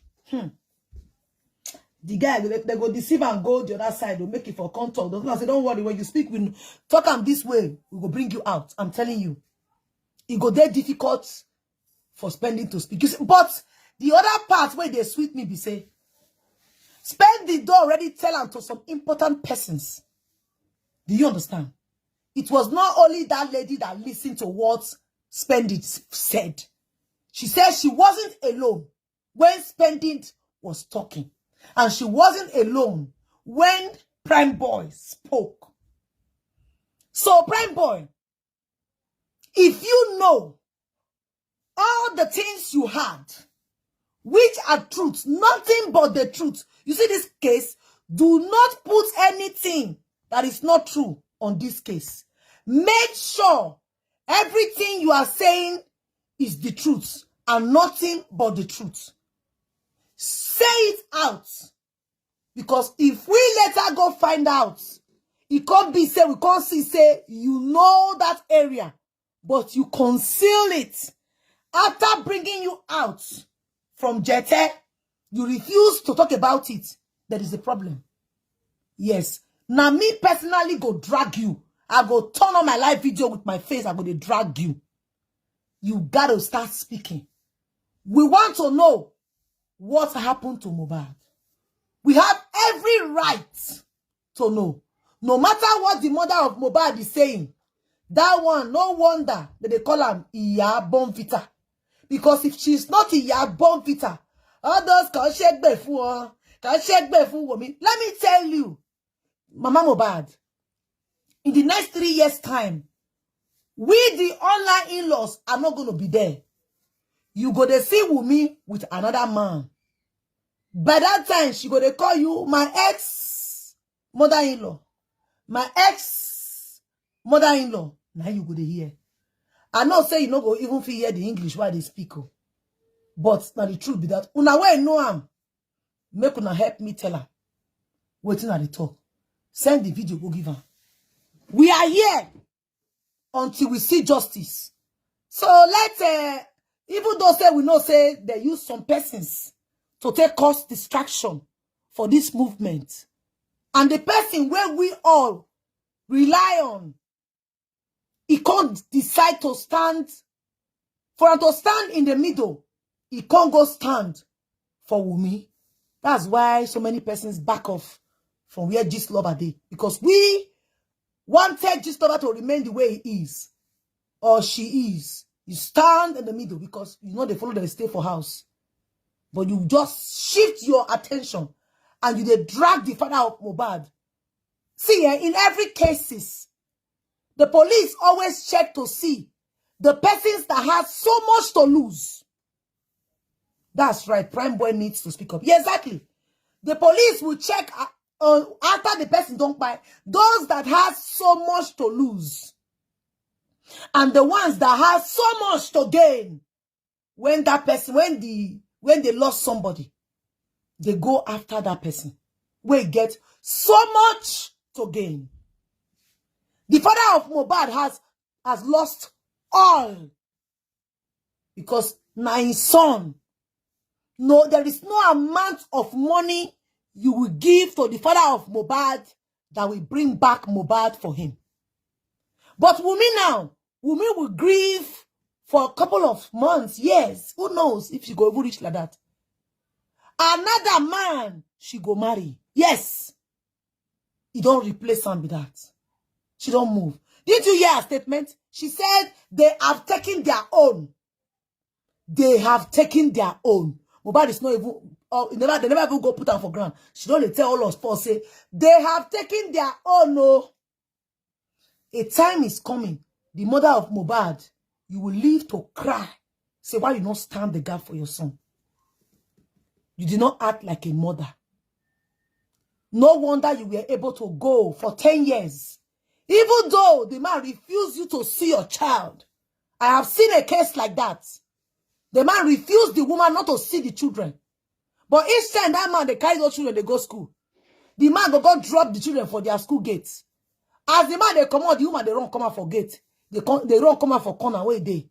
The guy, they go deceive and go the other side. They'll make it for control. Don't say, don't worry, when you speak, we talk them this way, we will bring you out. I'm telling you. It go there difficult for Splendid to speak. You see, but the other part where they sweet me be say, Splendid don't already tell them to some important persons. Do you understand? It was not only that lady that listened to what Splendid said. She said she wasn't alone when Splendid was talking. And she wasn't alone when Prime Boy spoke. So, Prime Boy, if you know all the things you had, which are truths, nothing but the truth. You see this case, do not put anything that is not true on this case. Make sure everything you are saying is the truth and nothing but the truth. Say it out. Because if we later go find out, it can't be say, we can't see, say, you know that area, but you conceal it. After bringing you out from Jete, you refuse to talk about it. There is a problem. Yes. Now, me personally go drag you. I go turn on my live video with my face. I go to drag you. You got to start speaking. We want to know what happened to Mohbad. We have every right to know. No matter what the mother of Mohbad is saying, that one, no wonder that they call him Iya Bonvita. Because if she's not Iya Bonvita, others can shake before, me. Let me tell you, Mama Mohbad, in the next 3 years' time, we, the online in-laws, are not going to be there. You go to see Wunmi with another man. By that time, she go to call you my ex-mother-in-law. My ex-mother-in-law. Now you go to hear. I know say you no go even feel hear the English while they speak. But now the truth be that, una way know am. Make una help me tell her. Waiting at the talk. Send the video, go give her. We are here until we see justice. So let's, even though say we know say they use some persons to take cause distraction for this movement. And the person where we all rely on, he can't decide to stand, for him to stand in the middle, he can't go stand for Wunmi. That's why so many persons back off from where Gistlover are. Because we wanted Gistlover to remain the way he is, or she is. You stand in the middle because you know they follow the stay for house. But you just shift your attention and you drag the father of Mohbad. See, in every cases, the police always check to see the persons that have so much to lose. That's right. Prime Boy needs to speak up. Yeah, exactly. The police will check after the person don't buy those that have so much to lose. And the ones that have so much to gain. When that person, when they lost somebody, they go after that person. We get so much to gain. The father of Mohbad has lost all. Because now his son, no, there is no amount of money you will give to the father of Mohbad that will bring back Mohbad for him. But Wunmi now, Wunmi will grieve for a couple of months, years. Who knows if she go even reach like that. Another man she go marry. Yes. He don't replace her with that. She don't move. Didn't you hear her statement? She said they have taken their own. They have taken their own. Mohbad is not even, they never even go put her for ground. She don't tell all us for say, they have taken their own, no. A time is coming. The mother of Mohbad, you will live to cry. Say, why you not stand the gap for your son? You did not act like a mother. No wonder you were able to go for 10 years. Even though the man refused you to see your child. I have seen a case like that. The man refused the woman not to see the children. But each time that man, they carry those children, they go school. The man go drop the children for their school gates. As the man, they come out, the woman, they run come out for gate. They run come out for corner where they.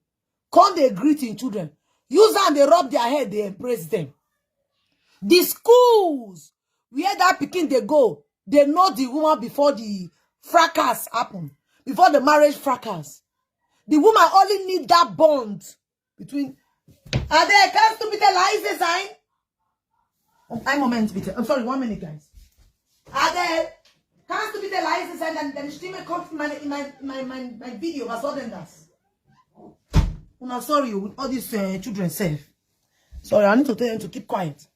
Come, they greeting children. Use and they rub their head, they embrace them. The schools where that Peking they go, they know the woman before the fracas happen, before the marriage fracas. The woman only need that bond between. Are there comes to be the license sign? I'm moment, bitte. I'm sorry, 1 minute, guys. Are there comes to be the license sign and then stream comes in my video? Was all them that? I'm sorry, all these children safe. Sorry, I need to tell them to keep quiet.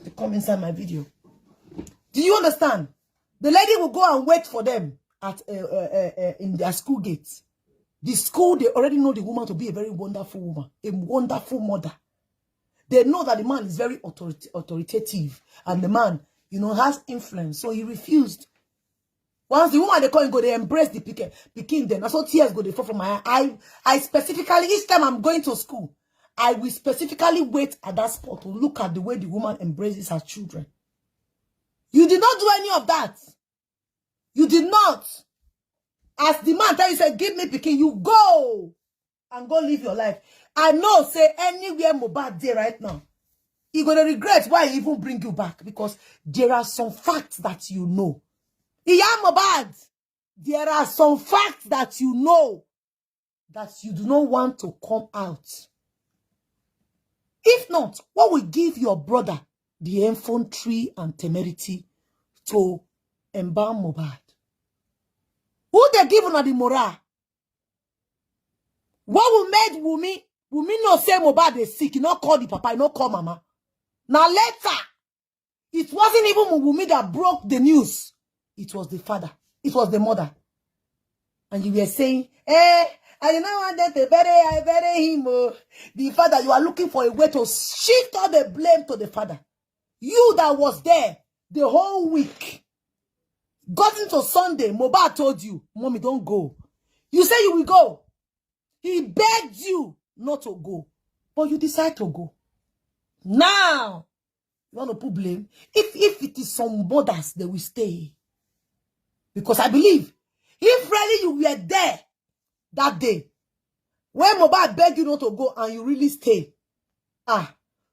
To come inside my video. Do you understand? The lady will go and wait for them at in their school gates. The school, they already know the woman to be a very wonderful woman, a wonderful mother. They know that the man is very authoritative, and the man, you know, has influence. So he refused. Once the woman they call and go, they embrace the Peking. Then I saw tears go they fall from my eye. I specifically, each time I'm going to school, I will specifically wait at that spot to look at the way the woman embraces her children. You did not do any of that. You did not. As the man tell you, say, give me Peking, you go and go live your life. I know, say, anywhere Mohbad there right now, you're going to regret why he even bring you back, because there are some facts that you know. Iya Mohbad, there are some facts that you know that you do not want to come out. If not, what will give your brother the infantry and temerity to embalm Mohbad? Who they give on the morale? What will make Wumi not say Mohbad is sick? You not call the papa, you not call mama. Now later, it wasn't even Wumi that broke the news. It was the father. It was the mother. And you were saying, I do not want them to bury him. The father, you are looking for a way to shift all the blame to the father. You that was there the whole week. Got into Sunday, Mohbad told you, Mommy, don't go. You say you will go. He begged you not to go. But you decide to go. Now, you want to put blame? If it is some mothers, they will stay. Because I believe, if really you were there that day, when Mohbad begged you not to go and you really stay,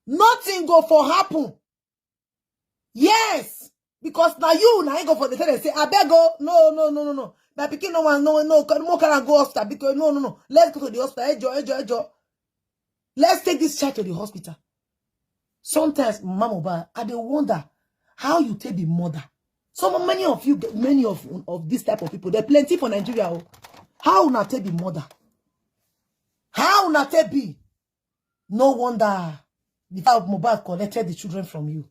nothing go for happen. Yes. Because now you ain't go for the thing and say, I beg go. No. My Peking no one, no, can go hospital because no. Let's go to the hospital. Ejo. Let's take this child to the hospital. Sometimes, Mama, I do wonder how you take the mother. So many of you, many of this type of people, they're plenty for Nigeria. How not take the mother? How not take be? No wonder the father of Mohbad collected the children from you.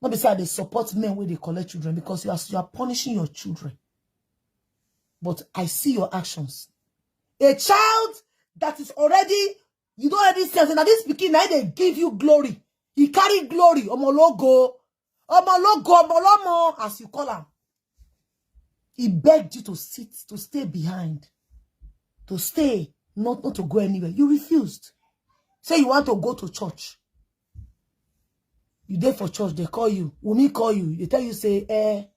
Not because they support men when they collect children, because you are punishing your children. But I see your actions. A child that is already, you don't already see, and this speaking, now they give you glory. He carry glory. Omologo, as you call him. He begged you to stay behind. To stay, not to go anywhere. You refused. Say you want to go to church. You there for church, they call you. Wumi call you. They tell you, say,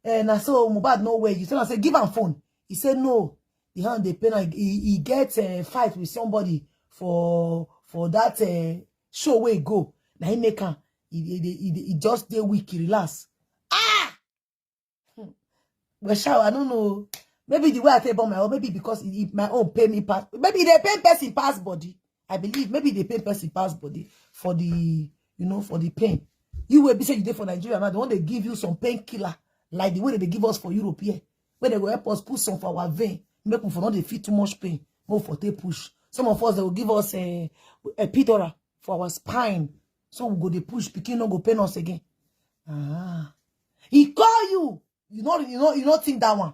na so Mohbad no way. You tell him, say, give him phone. He said, no. The hand they pay, he gets a fight with somebody for that show where he go. Now he make him. He just day weak, he relax. Well, I don't know. Maybe the way I pay about my own, maybe because my own pay me pass. Maybe they pay person pass body. I believe maybe they pay person pass body for the, for the pain. You will be saying you did for Nigeria now. They want to give you some painkiller, like the way they give us for Europe here. Where they will help us put some for our vein, make them for not they feel too much pain. More for they push. Some of us they will give us a epidural for our spine. So we go they push, Peking no go pain us again. He call you. You not think that one.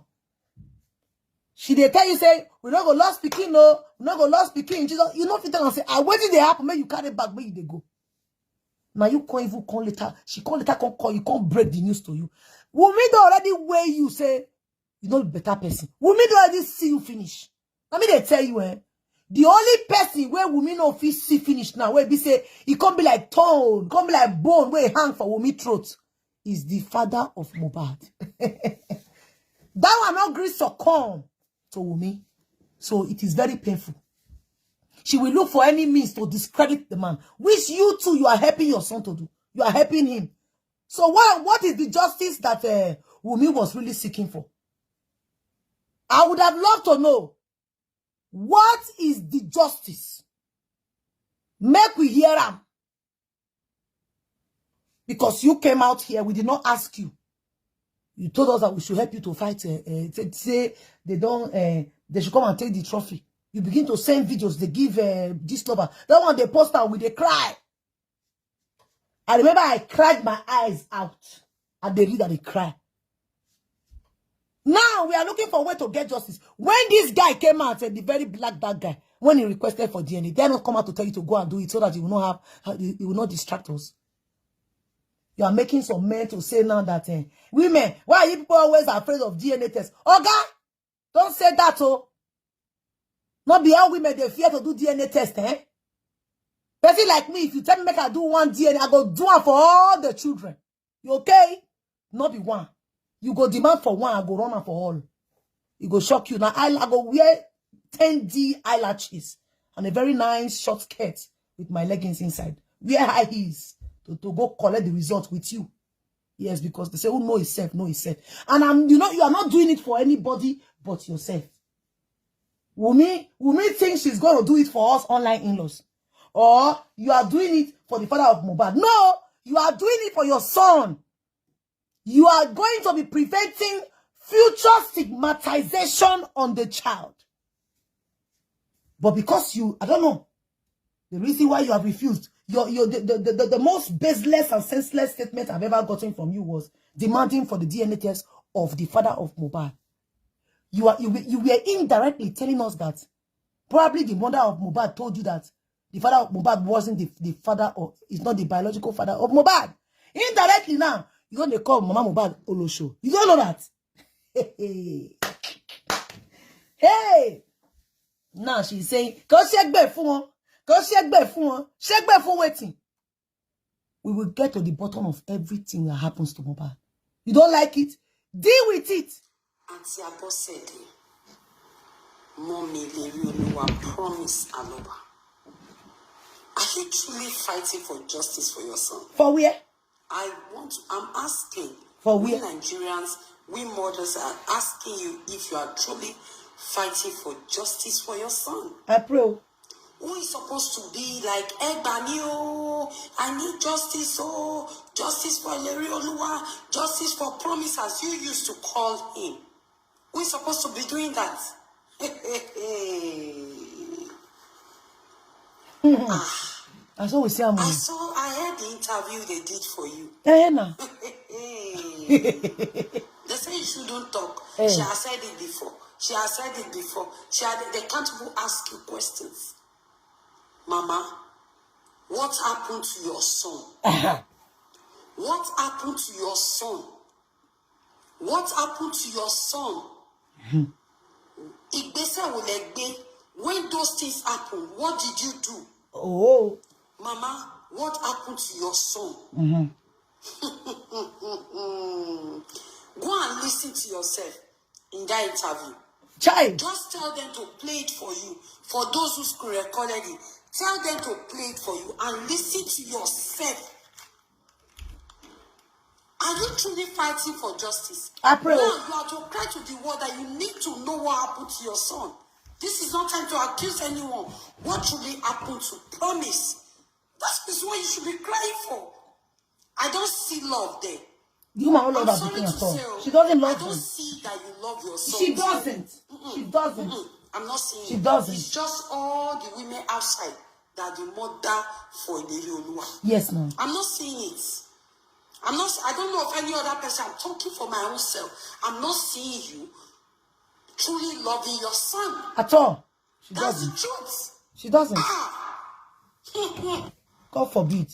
She they tell you say, we not go lost speaking, no, we not go lost speaking. Jesus, you know, if you tell and say, I waiting they happen, make you carry back, where they go. Now you can't even call later. She call later, can't call, you can't break the news to you. Wumi do already where you say, you know, better person. Wumi do already see you finish. Let me they tell you, the only person where Wumi no fit see finish now, where be say, it can't be like tone, can't be like bone, where hang for Wumi throat, is the father of Mohbad. That one not agree succumb to Wumi. So it is very painful. She will look for any means to discredit the man, which you too, you are helping your son to do. You are helping him. So what is the justice that Wumi was really seeking for? I would have loved to know, what is the justice? Make we hear him. Because you came out here, we did not ask you. You told us that we should help you to fight. Say they don't, they should come and take the trophy. You begin to send videos. They give this lover. That one they post out with they cry. I remember I cried my eyes out, and they read that they cry. Now we are looking for a way to get justice. When this guy came out, the very black bad guy, when he requested for DNA, they not come out to tell you to go and do it so that you will not have, you will not distract us. You are making some men to say now that women, why are you people always afraid of DNA tests? Okay, don't say that, oh. Not be all women they fear to do DNA test, Person like me, if you tell me make I do one DNA, I go do one for all the children. You okay? Not be one. You go demand for one, I go run for all. It go shock you. Now I go wear 10D eyelashes and a very nice short skirt with my leggings inside. Wear high heels to go collect the result with you. Yes, because they say, oh, know himself, know himself. And you know, you are not doing it for anybody but yourself. Wumi thinks she's going to do it for us online in-laws. Or you are doing it for the father of Mohbad. No, you are doing it for your son. You are going to be preventing future stigmatization on the child. But because you, I don't know, the reason why you have refused, the most baseless and senseless statement I've ever gotten from you was demanding for the DNA test of the father of Mohbad. You were indirectly telling us that probably the mother of Mohbad told you that the father of Mohbad wasn't the father, or is not the biological father of Mohbad. Indirectly now, you're going to call Mama Mohbad Olosho. You don't know that. Hey. Now she's saying, go check back for one. Go check back for one. Check back for waiting. We will get to the bottom of everything that happens to Mohbad. You don't like it? Deal with it. Auntie Abosede, Mommy Lerioluwa, promise Aloba. Are you truly fighting for justice for your son? For where? I'm asking. For we where? Nigerians, we mothers are asking you if you are truly fighting for justice for your son. I pray. Who is supposed to be like, Egbanio, I need justice, oh, justice for Lerioluwa, justice for promise, as you used to call him. Who is supposed to be doing that? That's what we say. I heard the interview they did for you. They say you shouldn't talk. She has said it before. They can't even ask you questions. Mama, what happened to your son? What happened to your son? What happened to your son? When those things happen, what did you do? Oh. Mama, what happened to your son? Go and listen to yourself in that interview. Child. Just tell them to play it for you. For those who screen recorded it, tell them to play it for you and listen to yourself. Are you truly fighting for justice? I pray. Now you are to cry to the world that you need to know what happened to your son. This is not time to accuse anyone. What truly happened to promise? That is what you should be crying for. I don't see love there. You might love that between her. She doesn't love him. I don't see that you love your son. She doesn't. She doesn't. I'm not saying she doesn't. It's just all the women outside that the mother for Lerioluwa. Yes, ma'am. I'm not saying it. I don't know of any other person. I'm talking for my own self. I'm not seeing you. truly loving your son. At all. She That's doesn't. the truth. She doesn't. Ah. God forbid.